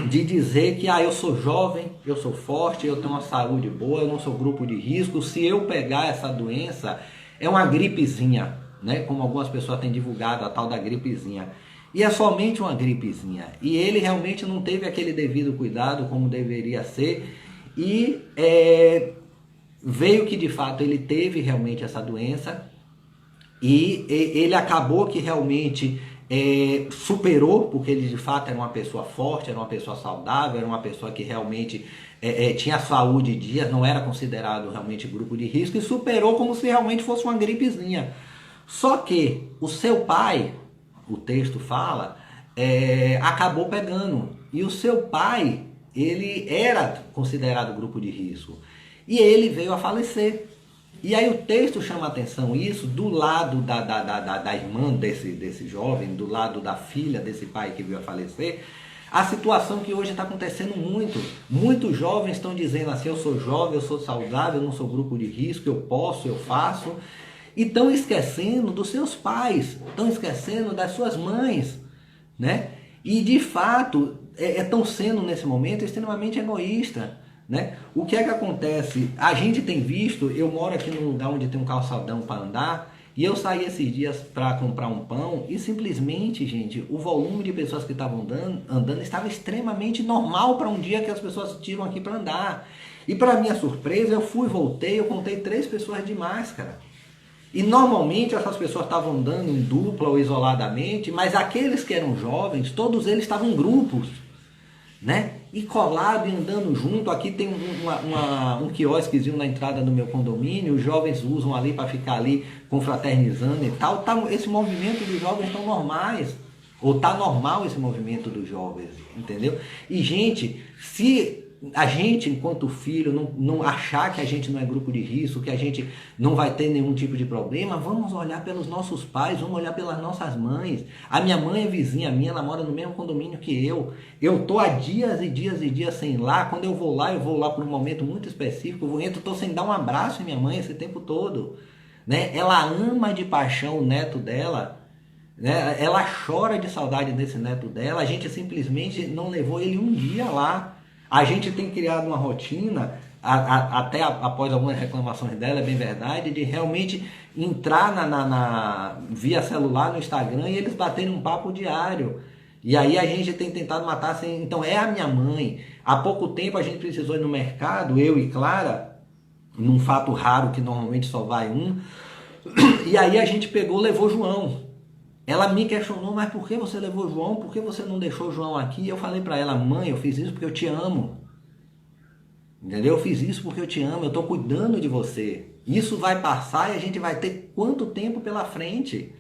de dizer que eu sou jovem, eu sou forte, eu tenho uma saúde boa, eu não sou grupo de risco, se eu pegar essa doença, é uma gripezinha, né? Como algumas pessoas têm divulgado, a tal da gripezinha. E é somente uma gripezinha. E ele realmente não teve aquele devido cuidado como deveria ser, e veio que de fato ele teve realmente essa doença, e ele acabou que realmente superou, porque ele de fato era uma pessoa forte, era uma pessoa saudável, era uma pessoa que realmente tinha saúde em dias, não era considerado realmente grupo de risco, e superou como se realmente fosse uma gripezinha. Só que o seu pai, o texto fala, acabou pegando, e o seu pai, ele era considerado grupo de risco, e ele veio a falecer. E aí o texto chama atenção isso do lado da irmã desse jovem, do lado da filha desse pai que veio a falecer, a situação que hoje está acontecendo muito. Muitos jovens estão dizendo assim, eu sou jovem, eu sou saudável, eu não sou grupo de risco, eu posso, eu faço, e estão esquecendo dos seus pais, estão esquecendo das suas mães, né? E de fato estão sendo nesse momento extremamente egoístas, né? O que é que acontece? A gente tem visto, eu moro aqui num lugar onde tem um calçadão para andar, e eu saí esses dias para comprar um pão, e simplesmente, gente, o volume de pessoas que estavam andando estava extremamente normal para um dia que as pessoas tiram aqui para andar. E para minha surpresa, eu voltei, eu contei 3 pessoas de máscara. E normalmente essas pessoas estavam andando em dupla ou isoladamente, mas aqueles que eram jovens, todos eles estavam em grupos, né? E colado e andando junto. Aqui tem um quiosquezinho na entrada do meu condomínio, os jovens usam ali para ficar ali confraternizando e tal. Esse movimento dos jovens estão normais, ou está normal esse movimento dos jovens, entendeu? E gente, se a gente, enquanto filho, não achar que a gente não é grupo de risco, que a gente não vai ter nenhum tipo de problema, vamos olhar pelos nossos pais, vamos olhar pelas nossas mães. A minha mãe é vizinha minha, ela mora no mesmo condomínio que eu. Eu tô há dias e dias e dias sem ir lá. Quando eu vou lá por um momento muito específico, tô sem dar um abraço em minha mãe esse tempo todo. Né? Ela ama de paixão o neto dela. Né? Ela chora de saudade desse neto dela. A gente simplesmente não levou ele um dia lá. A gente tem criado uma rotina, até após algumas reclamações dela, é bem verdade, de realmente entrar via celular no Instagram e eles baterem um papo diário. E aí a gente tem tentado matar assim. Então é a minha mãe. Há pouco tempo a gente precisou ir no mercado, eu e Clara, num fato raro que normalmente só vai um. E aí a gente levou João. Ela me questionou, mas por que você levou João? Por que você não deixou João aqui? Eu falei para ela, mãe, eu fiz isso porque eu te amo. Entendeu? Eu fiz isso porque eu te amo, eu estou cuidando de você. Isso vai passar e a gente vai ter quanto tempo pela frente?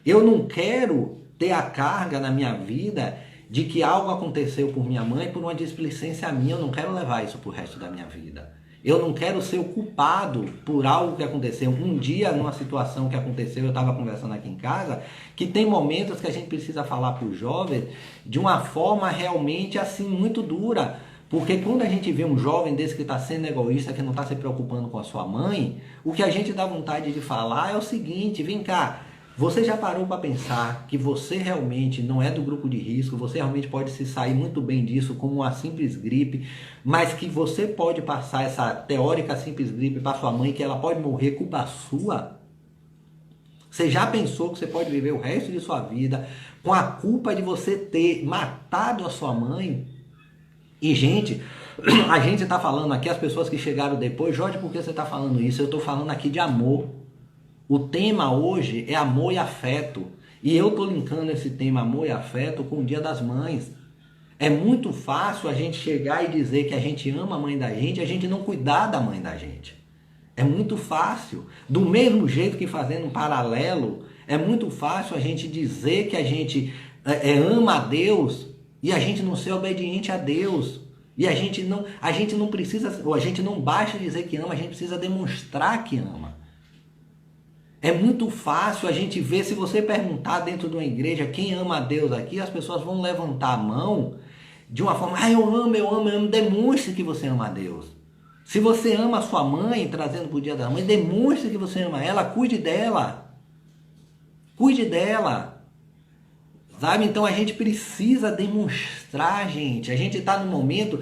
Eu não quero ter a carga na minha vida de que algo aconteceu por minha mãe por uma displicência minha. Eu não quero levar isso para o resto da minha vida. Eu não quero ser o culpado por algo que aconteceu. Um dia, numa situação que aconteceu, eu estava conversando aqui em casa, que tem momentos que a gente precisa falar para os jovens de uma forma realmente assim muito dura. Porque quando a gente vê um jovem desse que está sendo egoísta, que não está se preocupando com a sua mãe, o que a gente dá vontade de falar é o seguinte, vem cá, você já parou para pensar que você realmente não é do grupo de risco, você realmente pode se sair muito bem disso como uma simples gripe, mas que você pode passar essa teórica simples gripe para sua mãe, que ela pode morrer, culpa sua? Você já pensou que você pode viver o resto de sua vida com a culpa de você ter matado a sua mãe? E gente, a gente está falando aqui, as pessoas que chegaram depois, Jorge, por que você está falando isso? Eu estou falando aqui de amor. O tema hoje é amor e afeto. E eu estou linkando esse tema amor e afeto com o Dia das Mães. É muito fácil a gente chegar e dizer que a gente ama a mãe da gente e a gente não cuidar da mãe da gente. É muito fácil. Do mesmo jeito que fazendo um paralelo, é muito fácil a gente dizer que a gente ama a Deus e a gente não ser obediente a Deus. E a gente não precisa, ou a gente não basta dizer que ama, a gente precisa demonstrar que ama. É muito fácil a gente ver, se você perguntar dentro de uma igreja quem ama a Deus aqui, as pessoas vão levantar a mão de uma forma, eu amo, demonstre que você ama a Deus. Se você ama a sua mãe, trazendo para o Dia da Mãe, demonstre que você ama ela, cuide dela. Cuide dela. Sabe? Então a gente precisa demonstrar, gente. A gente está no momento...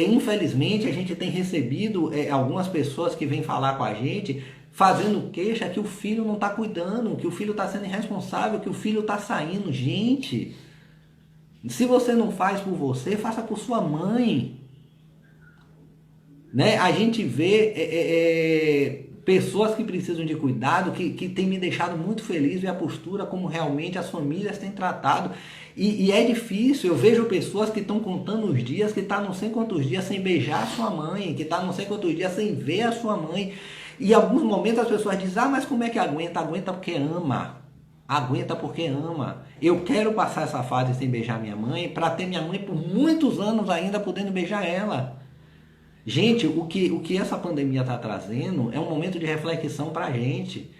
infelizmente a gente tem recebido algumas pessoas que vêm falar com a gente fazendo queixa que o filho não está cuidando, que o filho está sendo irresponsável, que o filho está saindo. Gente, se você não faz por você, faça por sua mãe. Né? A gente vê pessoas que precisam de cuidado, que tem me deixado muito feliz ver a postura como realmente as famílias têm tratado. E é difícil, eu vejo pessoas que estão contando os dias, que estão não sei quantos dias sem beijar a sua mãe, que estão não sei quantos dias sem ver a sua mãe. E em alguns momentos as pessoas dizem, mas como é que aguenta? Aguenta porque ama. Aguenta porque ama. Eu quero passar essa fase sem beijar minha mãe, para ter minha mãe por muitos anos ainda podendo beijar ela. Gente, o que essa pandemia está trazendo é um momento de reflexão para a gente.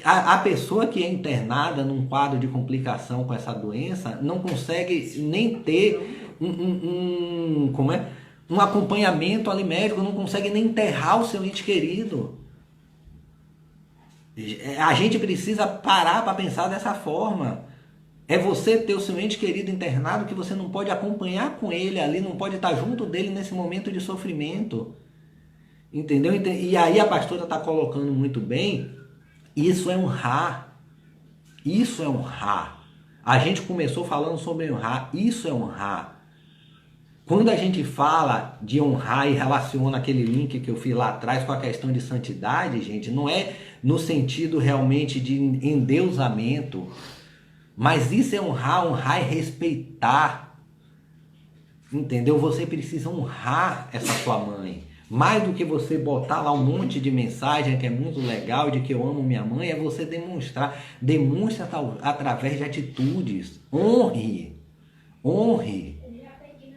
A pessoa que é internada num quadro de complicação com essa doença não consegue nem ter um acompanhamento ali médico, não consegue nem enterrar o seu ente querido. A gente precisa parar para pensar dessa forma. É você ter o seu ente querido internado que você não pode acompanhar com ele ali, não pode estar junto dele nesse momento de sofrimento. Entendeu? E aí a pastora está colocando muito bem, isso é honrar. Isso é honrar. A gente começou falando sobre honrar, isso é honrar. Quando a gente fala de honrar e relaciona aquele link que eu fiz lá atrás com a questão de santidade, gente, não é no sentido realmente de endeusamento, mas isso é honrar e respeitar. Entendeu? Você precisa honrar essa sua mãe. Mais do que você botar lá um monte de mensagem que é muito legal, de que eu amo minha mãe, é você demonstrar. Demonstra através de atitudes. Honre. Honre.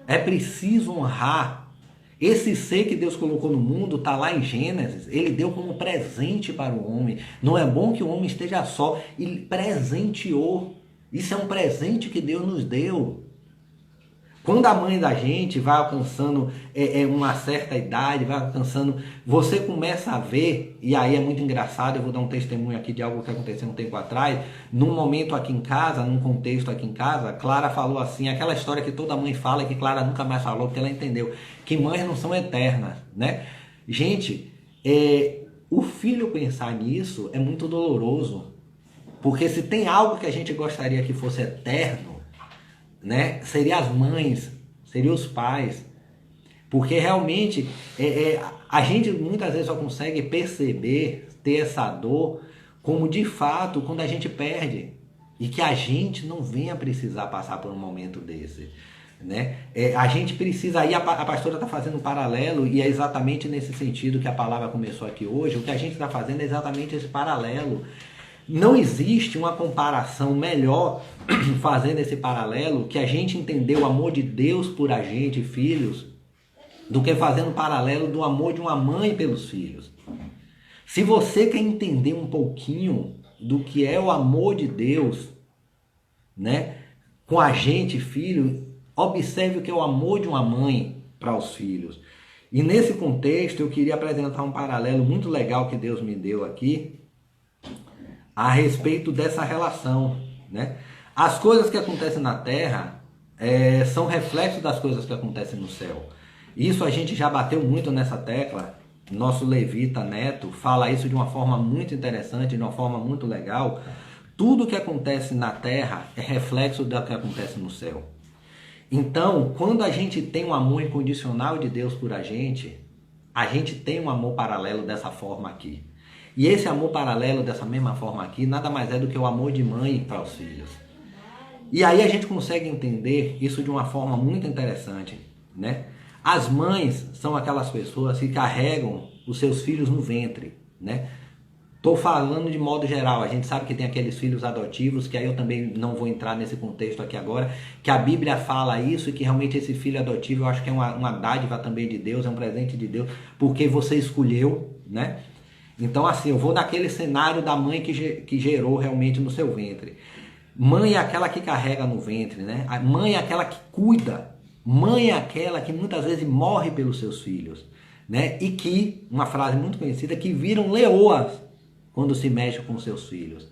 É preciso honrar. Esse ser que Deus colocou no mundo está lá em Gênesis. Ele deu como presente para o homem. Não é bom que o homem esteja só. Ele presenteou. Isso é um presente que Deus nos deu. Quando a mãe da gente vai alcançando uma certa idade, vai alcançando, você começa a ver, e aí é muito engraçado, eu vou dar um testemunho aqui de algo que aconteceu um tempo atrás, num momento aqui em casa, num contexto aqui em casa, Clara falou assim, aquela história que toda mãe fala e que Clara nunca mais falou, porque ela entendeu, que mães não são eternas, né? Gente, o filho pensar nisso é muito doloroso, porque se tem algo que a gente gostaria que fosse eterno, né? Seria as mães, seria os pais, porque realmente a gente muitas vezes só consegue perceber, ter essa dor, como de fato quando a gente perde, e que a gente não venha precisar passar por um momento desse, né? A gente precisa, aí a pastora está fazendo um paralelo, e é exatamente nesse sentido que a palavra começou aqui hoje, o que a gente está fazendo é exatamente esse paralelo. Não existe uma comparação melhor, fazendo esse paralelo, que a gente entender o amor de Deus por a gente, filhos, do que fazendo um paralelo do amor de uma mãe pelos filhos. Se você quer entender um pouquinho do que é o amor de Deus, né, com a gente, filho, observe o que é o amor de uma mãe para os filhos. E nesse contexto eu queria apresentar um paralelo muito legal que Deus me deu aqui, a respeito dessa relação, né? As coisas que acontecem na terra são reflexos das coisas que acontecem no céu. Isso a gente já bateu muito nessa tecla. Nosso levita Neto fala isso de uma forma muito interessante, de uma forma muito legal. Tudo que acontece na terra é reflexo do que acontece no céu. Então, quando a gente tem um amor incondicional de Deus por a gente tem um amor paralelo dessa forma aqui. E esse amor paralelo dessa mesma forma aqui nada mais é do que o amor de mãe para os filhos. E aí a gente consegue entender isso de uma forma muito interessante, né? As mães são aquelas pessoas que carregam os seus filhos no ventre, né? Estou falando de modo geral, a gente sabe que tem aqueles filhos adotivos, que aí eu também não vou entrar nesse contexto aqui agora, que a Bíblia fala isso e que realmente esse filho adotivo eu acho que é uma dádiva também de Deus, é um presente de Deus, porque você escolheu, né? Então assim, eu vou naquele cenário da mãe que gerou realmente no seu ventre. Mãe é aquela que carrega no ventre, né? A mãe é aquela que cuida. Mãe é aquela que muitas vezes morre pelos seus filhos, né? E que, uma frase muito conhecida, que viram leoas quando se mexe com seus filhos.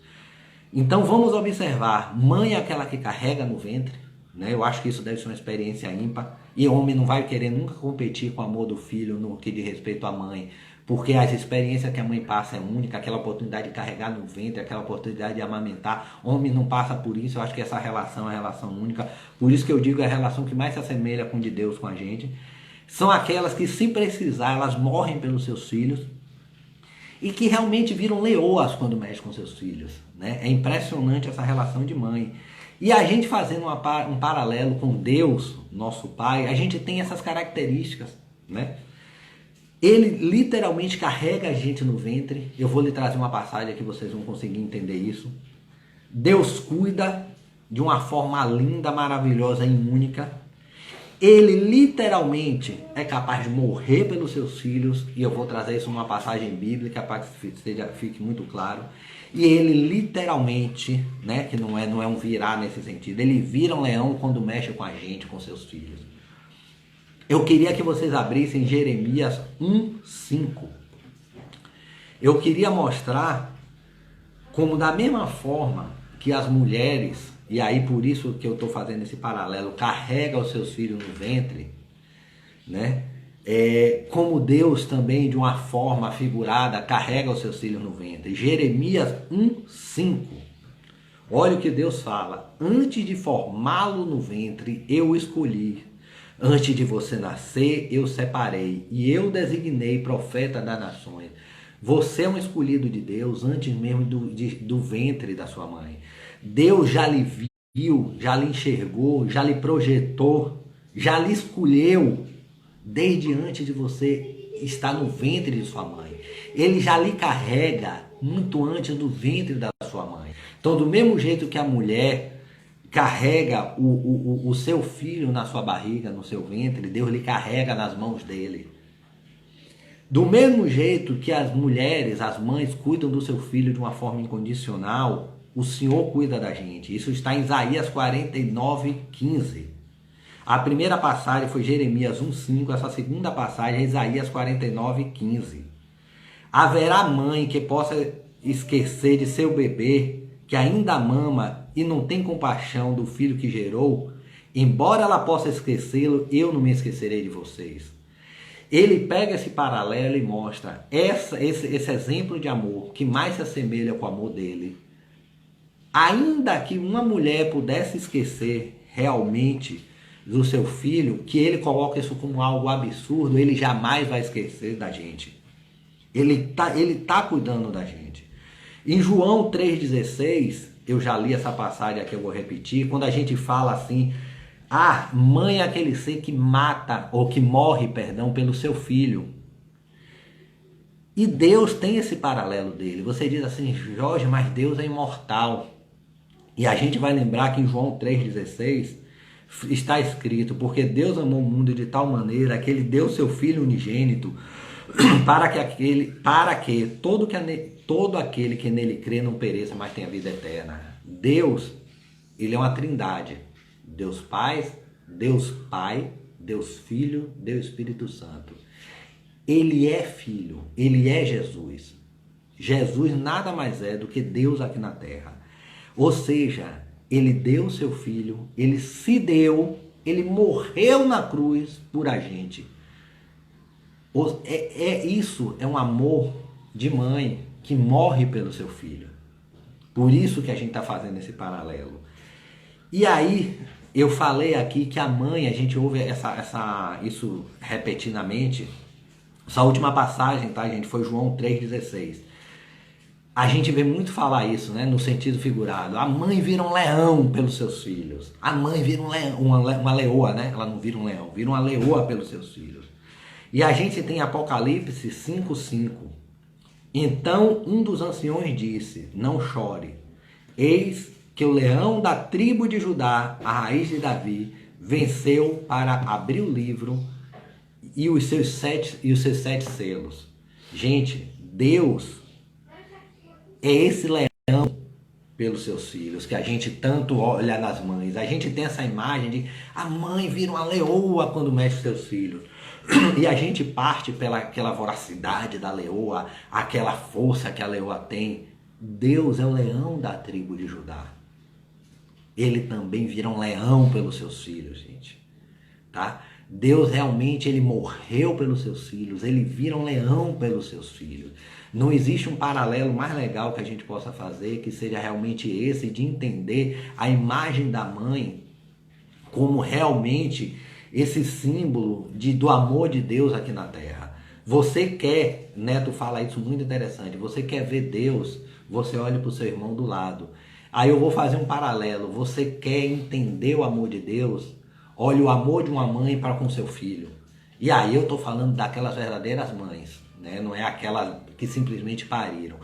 Então vamos observar, mãe é aquela que carrega no ventre, né? Eu acho que isso deve ser uma experiência ímpar. E o homem não vai querer nunca competir com o amor do filho no que diz respeito à mãe, porque as experiências que a mãe passa é única, aquela oportunidade de carregar no ventre, aquela oportunidade de amamentar, homem não passa por isso. Eu acho que essa relação é uma relação única, por isso que eu digo é a relação que mais se assemelha com de Deus com a gente. São aquelas que, se precisar, elas morrem pelos seus filhos e que realmente viram leoas quando mexem com seus filhos, né? É impressionante essa relação de mãe. E a gente fazendo um paralelo com Deus, nosso Pai, a gente tem essas características, né? Ele literalmente carrega a gente no ventre. Eu vou lhe trazer uma passagem que vocês vão conseguir entender isso. Deus cuida de uma forma linda, maravilhosa e única. Ele literalmente é capaz de morrer pelos seus filhos. E eu vou trazer isso numa passagem bíblica para que fique muito claro. E ele literalmente, né, que não é um virar nesse sentido, ele vira um leão quando mexe com a gente, com seus filhos. Eu queria que vocês abrissem Jeremias 1:5. Eu queria mostrar como, da mesma forma que as mulheres, e aí por isso que eu estou fazendo esse paralelo, carregam os seus filhos no ventre, né? Como Deus também, de uma forma figurada, carrega os seus filhos no ventre. Jeremias 1:5. Olha o que Deus fala. Antes de formá-lo no ventre, eu o escolhi. Antes de você nascer, eu separei e eu designei profeta das nações. Você é um escolhido de Deus antes mesmo do ventre da sua mãe. Deus já lhe viu, já lhe enxergou, já lhe projetou, já lhe escolheu desde antes de você estar no ventre de sua mãe. Ele já lhe carrega muito antes do ventre da sua mãe. Então, do mesmo jeito que a mulher carrega o seu filho na sua barriga, no seu ventre, Deus lhe carrega nas mãos dele. Do mesmo jeito que as mulheres, as mães, cuidam do seu filho de uma forma incondicional, o Senhor cuida da gente. Isso está em Isaías 49:15. A primeira passagem foi Jeremias 1:5, essa segunda passagem é Isaías 49:15. Haverá mãe que possa esquecer de seu bebê, que ainda mama e não tem compaixão do filho que gerou? Embora ela possa esquecê-lo, eu não me esquecerei de vocês. Ele pega esse paralelo e mostra esse exemplo de amor que mais se assemelha com o amor dele. Ainda que uma mulher pudesse esquecer realmente do seu filho, que ele coloca isso como algo absurdo, ele jamais vai esquecer da gente. Ele tá cuidando da gente. Em João 3,16, eu já li essa passagem aqui, eu vou repetir, quando a gente fala assim, mãe é aquele ser que mata, ou que morre, perdão, pelo seu filho. E Deus tem esse paralelo dele. Você diz assim, Jorge, mas Deus é imortal. E a gente vai lembrar que em João 3,16 está escrito, porque Deus amou o mundo de tal maneira que ele deu seu Filho unigênito para que todo aquele que nele crê não pereça, mas tenha vida eterna. Deus, ele é uma trindade. Deus Pai, Deus Filho, Deus Espírito Santo. Ele é Filho, ele é Jesus. Jesus nada mais é do que Deus aqui na terra. Ou seja, ele deu seu filho, ele se deu, ele morreu na cruz por a gente. Isso é um amor de mãe que morre pelo seu filho. Por isso que a gente está fazendo esse paralelo. E aí, eu falei aqui que a mãe, a gente ouve isso repetidamente. Essa última passagem, tá, gente, foi João 3,16. A gente vê muito falar isso, né, no sentido figurado. A mãe vira um leão pelos seus filhos. A mãe vira um leão, uma leoa, né? Ela não vira um leão, vira uma leoa pelos seus filhos. E a gente tem Apocalipse 5:5. Então um dos anciões disse, não chore. Eis que o leão da tribo de Judá, a raiz de Davi, venceu para abrir o livro e os seus sete selos. Gente, Deus é esse leão pelos seus filhos, que a gente tanto olha nas mães. A gente tem essa imagem de a mãe vira uma leoa quando mexe seus filhos. E a gente parte pelaquela voracidade da leoa, aquela força que a leoa tem. Deus é o leão da tribo de Judá. Ele também vira um leão pelos seus filhos, gente. Tá? Deus realmente, ele morreu pelos seus filhos, ele vira um leão pelos seus filhos. Não existe um paralelo mais legal que a gente possa fazer que seja realmente esse, de entender a imagem da mãe como realmente esse símbolo do amor de Deus aqui na terra. Você quer, Neto fala isso muito interessante, você quer ver Deus, você olha para o seu irmão do lado. Aí eu vou fazer um paralelo, você quer entender o amor de Deus, olha o amor de uma mãe para com seu filho. E aí eu estou falando daquelas verdadeiras mães, né? Não é aquelas que simplesmente pariram.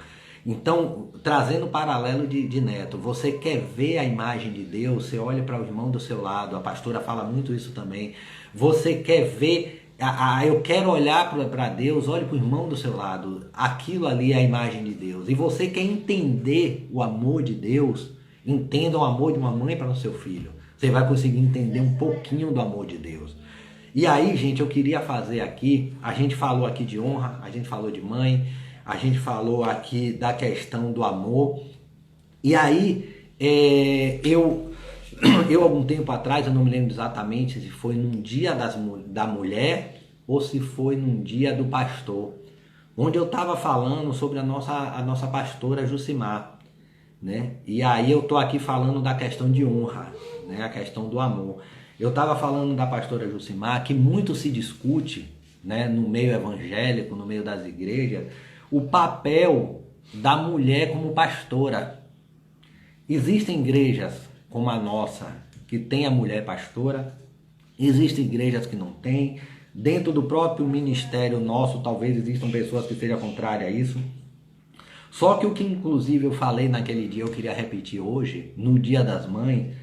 Então, trazendo o paralelo de Neto, você quer ver a imagem de Deus, você olha para o irmão do seu lado, a pastora fala muito isso também. Você quer ver, eu quero olhar para Deus, olhe para o irmão do seu lado, aquilo ali é a imagem de Deus. E você quer entender o amor de Deus, entenda o amor de uma mãe para o seu filho. Você vai conseguir entender um pouquinho do amor de Deus. E aí, gente, eu queria fazer aqui, a gente falou aqui de honra, a gente falou de mãe, a gente falou aqui da questão do amor. E aí, eu algum tempo atrás, eu não me lembro exatamente se foi num dia da mulher ou se foi num dia do pastor, onde eu estava falando sobre a nossa pastora Jucimar, né? E aí eu tô aqui falando da questão de honra, né? A questão do amor. Eu estava falando da pastora Jucimar, que muito se discute, né, no meio evangélico, no meio das igrejas, o papel da mulher como pastora. Existem igrejas como a nossa, que tem a mulher pastora, existem igrejas que não tem. Dentro do próprio ministério nosso, talvez existam pessoas que sejam contrárias a isso. Só que o que inclusive eu falei naquele dia, eu queria repetir hoje, no Dia das Mães,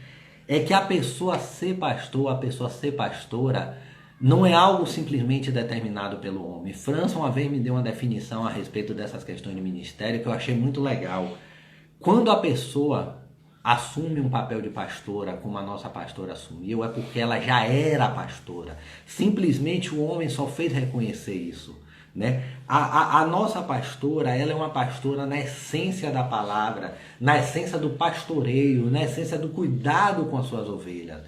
é que a pessoa ser pastor, a pessoa ser pastora, não é algo simplesmente determinado pelo homem. França uma vez me deu uma definição a respeito dessas questões de ministério que eu achei muito legal. Quando a pessoa assume um papel de pastora, como a nossa pastora assumiu, é porque ela já era pastora. Simplesmente o homem só fez reconhecer isso, né? A nossa pastora, ela é uma pastora na essência da palavra, na essência do pastoreio, na essência do cuidado com as suas ovelhas.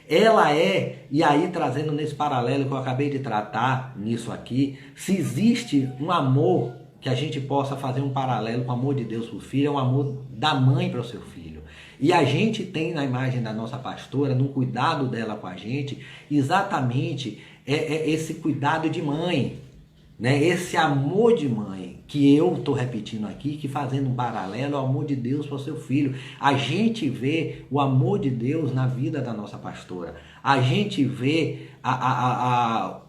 Ela é, e aí trazendo nesse paralelo que eu acabei de tratar nisso aqui, se existe um amor que a gente possa fazer um paralelo com o amor de Deus para o filho, é o amor da mãe para o seu filho. E a gente tem na imagem da nossa pastora, no cuidado dela com a gente, exatamente esse cuidado de mãe, né? Esse amor de mãe, que eu estou repetindo aqui, que fazendo um paralelo ao amor de Deus para o seu filho. A gente vê o amor de Deus na vida da nossa pastora. A gente vê a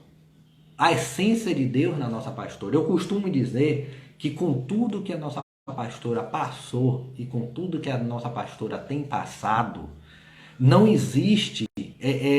essência de Deus na nossa pastora. Eu costumo dizer que com tudo que a nossa pastora passou e com tudo que a nossa pastora tem passado, não existe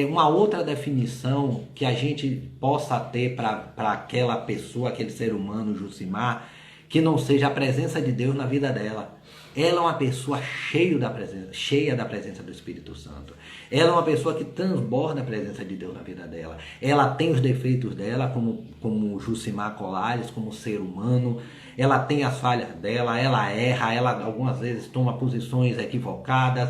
uma outra definição que a gente possa ter para aquela pessoa, aquele ser humano, Jucimar, que não seja a presença de Deus na vida dela. Ela é uma pessoa cheia da presença do Espírito Santo. Ela é uma pessoa que transborda a presença de Deus na vida dela. Ela tem os defeitos dela, como Jucimar Colares, como ser humano. Ela tem as falhas dela, ela erra, ela algumas vezes toma posições equivocadas.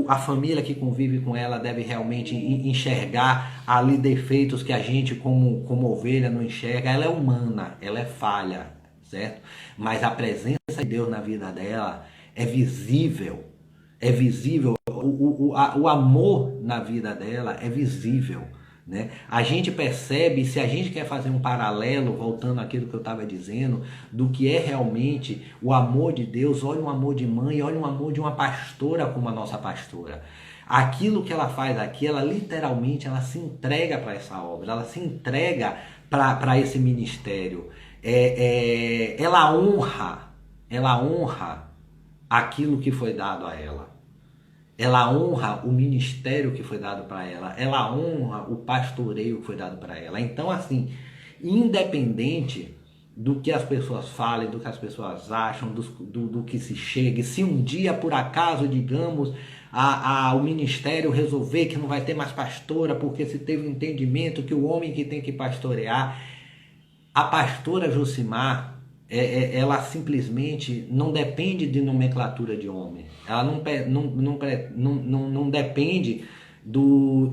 A família que convive com ela deve realmente enxergar ali defeitos que a gente como ovelha não enxerga. Ela é humana, ela é falha, certo? Mas a presença de Deus na vida dela é visível, o amor na vida dela é visível, né? A gente percebe, se a gente quer fazer um paralelo, voltando àquilo que eu estava dizendo, do que é realmente o amor de Deus. Olha um amor de mãe, olha um amor de uma pastora como a nossa pastora. Aquilo que ela faz aqui, ela literalmente ela se entrega para essa obra, ela se entrega para esse ministério. Ela honra aquilo que foi dado a ela. Ela honra o ministério que foi dado para ela. Ela honra o pastoreio que foi dado para ela. Então, assim, independente do que as pessoas falem, do que as pessoas acham, do que se chegue, se um dia, por acaso, digamos, o ministério resolver que não vai ter mais pastora, porque se teve um entendimento que o homem que tem que pastorear, a pastora Jucimar, ela simplesmente não depende de nomenclatura de homem. Ela não depende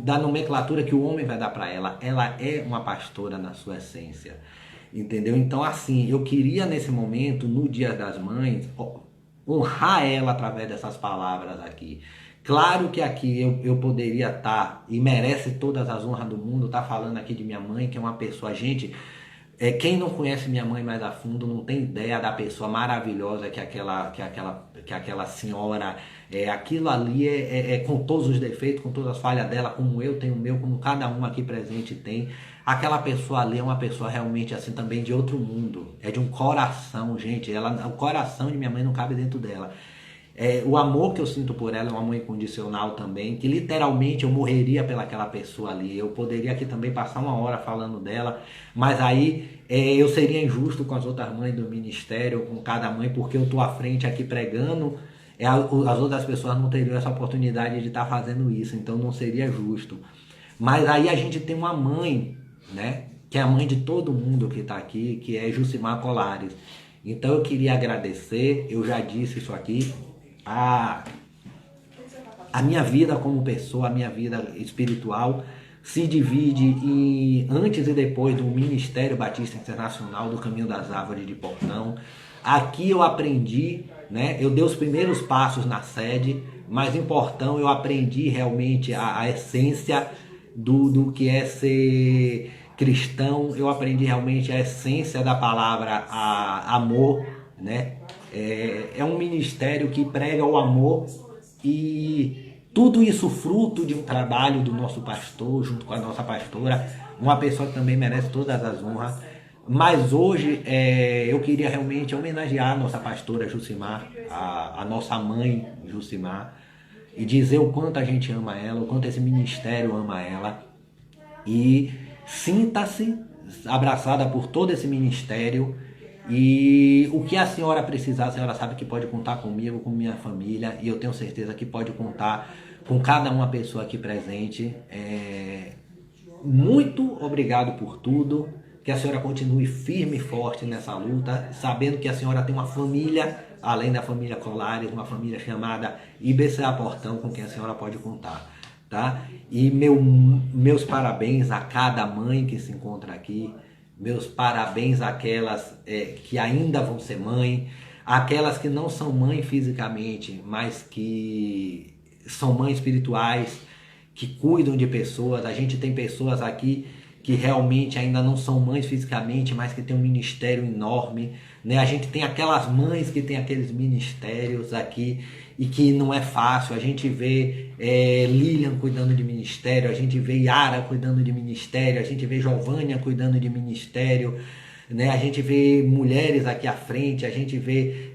da nomenclatura que o homem vai dar para ela. Ela é uma pastora na sua essência. Entendeu? Então, assim, eu queria nesse momento, no Dia das Mães, honrar ela através dessas palavras aqui. Claro que aqui eu poderia estar, e merece todas as honras do mundo, estar falando aqui de minha mãe, que é uma pessoa, gente... quem não conhece minha mãe mais a fundo não tem ideia da pessoa maravilhosa que aquela senhora é. Aquilo ali com todos os defeitos, com todas as falhas dela, como eu tenho o meu, como cada um aqui presente tem. Aquela pessoa ali é uma pessoa realmente assim também de outro mundo. É de um coração, gente. O coração de minha mãe não cabe dentro dela. O amor que eu sinto por ela é um amor incondicional também, que literalmente eu morreria pelaquela pessoa ali. Eu poderia aqui também passar uma hora falando dela, mas aí eu seria injusto com as outras mães do ministério, com cada mãe, porque eu estou à frente aqui pregando, as outras pessoas não teriam essa oportunidade de estar fazendo isso, então não seria justo. Mas aí a gente tem uma mãe, né, que é a mãe de todo mundo que está aqui, que é Jucimar Colares. Então eu queria agradecer, eu já disse isso aqui, a minha vida como pessoa, a minha vida espiritual se divide em antes e depois do Ministério Batista Internacional do Caminho das Árvores de Portão. Aqui eu aprendi, né? Eu dei os primeiros passos na sede, mas em Portão eu aprendi realmente a essência do que é ser cristão. Eu aprendi realmente a essência da palavra amor, né? É um ministério que prega o amor e tudo isso fruto de um trabalho do nosso pastor, junto com a nossa pastora, uma pessoa que também merece todas as honras. Mas hoje eu queria realmente homenagear a nossa pastora Jucimar, a nossa mãe Jucimar, e dizer o quanto a gente ama ela, o quanto esse ministério ama ela. E sinta-se abraçada por todo esse ministério. E o que a senhora precisar, a senhora sabe que pode contar comigo, com minha família, e eu tenho certeza que pode contar com cada uma pessoa aqui presente. Muito obrigado por tudo, que a senhora continue firme e forte nessa luta, sabendo que a senhora tem uma família, além da família Colares, uma família chamada IBCA Portão, com quem a senhora pode contar, tá? E meus parabéns a cada mãe que se encontra aqui, meus parabéns àquelas que ainda vão ser mãe, aquelas que não são mãe fisicamente, mas que são mães espirituais, que cuidam de pessoas. A gente tem pessoas aqui que realmente ainda não são mães fisicamente, mas que tem um ministério enorme, né? A gente tem aquelas mães que tem aqueles ministérios aqui e que não é fácil. A gente vê Lilian cuidando de ministério, a gente vê Yara cuidando de ministério, a gente vê Giovânia cuidando de ministério, né? A gente vê mulheres aqui à frente, a gente vê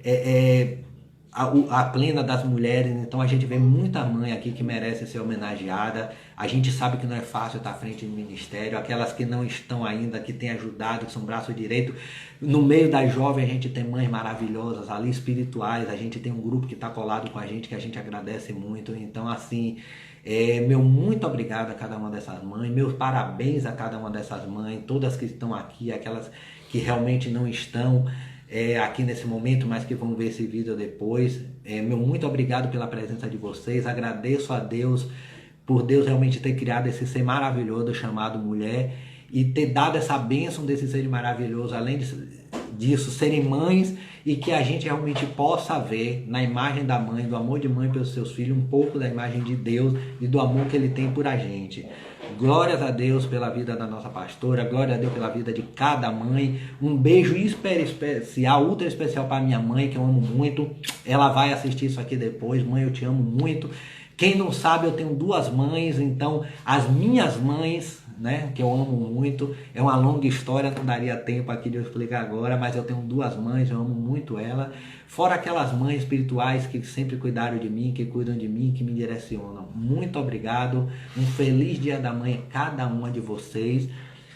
a plena das mulheres. Então a gente vê muita mãe aqui que merece ser homenageada. A gente sabe que não é fácil estar à frente do ministério, aquelas que não estão ainda, que têm ajudado, que são braço direito. No meio das jovens a gente tem mães maravilhosas ali, espirituais. A gente tem um grupo que está colado com a gente, que a gente agradece muito. Então assim, meu muito obrigado a cada uma dessas mães, meus parabéns a cada uma dessas mães, todas que estão aqui, aquelas que realmente não estão aqui nesse momento, mas que vão ver esse vídeo depois. Meu muito obrigado pela presença de vocês. Agradeço a Deus por Deus realmente ter criado esse ser maravilhoso chamado mulher e ter dado essa bênção desse ser maravilhoso, além disso serem mães, e que a gente realmente possa ver na imagem da mãe, do amor de mãe pelos seus filhos, um pouco da imagem de Deus e do amor que Ele tem por a gente. Glórias a Deus pela vida da nossa pastora, glória a Deus pela vida de cada mãe. Um beijo especial, ultra especial para minha mãe, que eu amo muito. Ela vai assistir isso aqui depois. Mãe, eu te amo muito. Quem não sabe, eu tenho duas mães, então as minhas mães, né, que eu amo muito, é uma longa história, não daria tempo aqui de eu explicar agora, mas eu tenho duas mães, eu amo muito ela. Fora aquelas mães espirituais que sempre cuidaram de mim, que cuidam de mim, que me direcionam. Muito obrigado, um feliz Dia da Mãe a cada uma de vocês.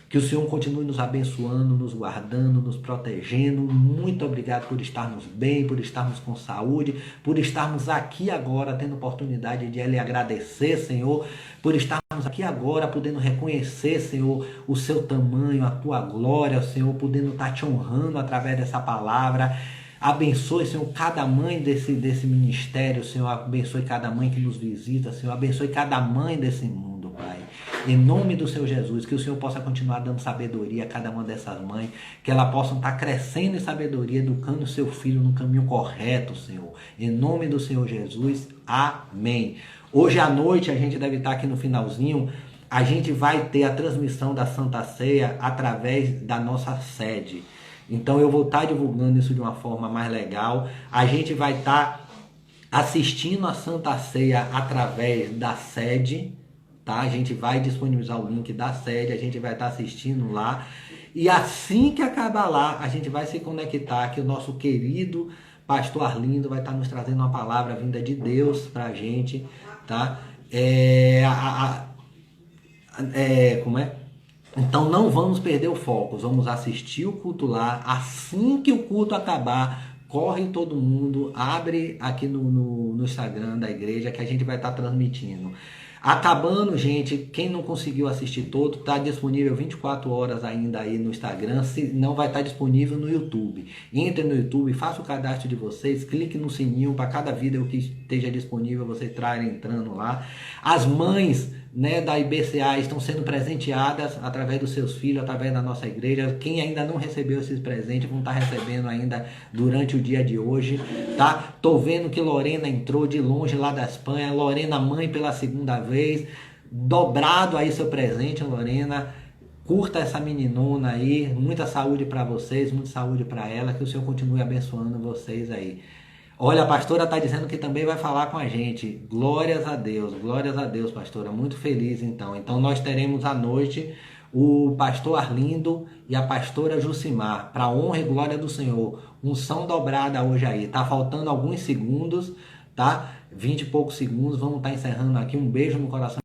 Que o Senhor continue nos abençoando, nos guardando, nos protegendo. Muito obrigado por estarmos bem, por estarmos com saúde, por estarmos aqui agora, tendo oportunidade de lhe agradecer, Senhor, por estarmos aqui agora, podendo reconhecer, Senhor, o seu tamanho, a tua glória, Senhor, podendo estar te honrando através dessa palavra. Abençoe, Senhor, cada mãe desse ministério, Senhor, abençoe cada mãe que nos visita, Senhor, abençoe cada mãe desse mundo, Pai. Em nome do Senhor Jesus, que o Senhor possa continuar dando sabedoria a cada uma dessas mães, que elas possam estar crescendo em sabedoria, educando o seu filho no caminho correto, Senhor. Em nome do Senhor Jesus, amém. Hoje à noite, a gente deve estar aqui no finalzinho, a gente vai ter a transmissão da Santa Ceia através da nossa sede. Então eu vou estar divulgando isso de uma forma mais legal. A gente vai estar assistindo a Santa Ceia através da sede, tá? A gente vai disponibilizar o link da sede, a gente vai estar assistindo lá. E assim que acabar lá, a gente vai se conectar, que o nosso querido pastor Arlindo vai estar nos trazendo uma palavra vinda de Deus pra gente, tá? Como é? Então não vamos perder o foco, vamos assistir o culto lá. Assim que o culto acabar, corre todo mundo, abre aqui no Instagram da igreja que a gente vai estar transmitindo. Acabando, gente, quem não conseguiu assistir todo, está disponível 24 horas ainda aí no Instagram, se não vai estar disponível no YouTube. Entre no YouTube, faça o cadastro de vocês, clique no sininho para cada vídeo que esteja disponível vocês estarem entrando lá. As mães, né, da IBCA estão sendo presenteadas através dos seus filhos, através da nossa igreja. Quem ainda não recebeu esses presentes vão estar recebendo ainda durante o dia de hoje, tá? Tô vendo que Lorena entrou de longe lá da Espanha. Lorena, mãe pela segunda vez, dobrado aí seu presente, Lorena. Curta essa meninona aí, muita saúde para vocês, muita saúde para ela, que o Senhor continue abençoando vocês aí. Olha, a pastora está dizendo que também vai falar com a gente. Glórias a Deus, pastora. Muito feliz, então. Então, nós teremos à noite o pastor Arlindo e a pastora Jucimar, para honra e glória do Senhor. Unção dobrada hoje aí. Tá faltando alguns segundos tá? 20 e poucos segundos, vamos estar encerrando aqui. Um beijo no coração.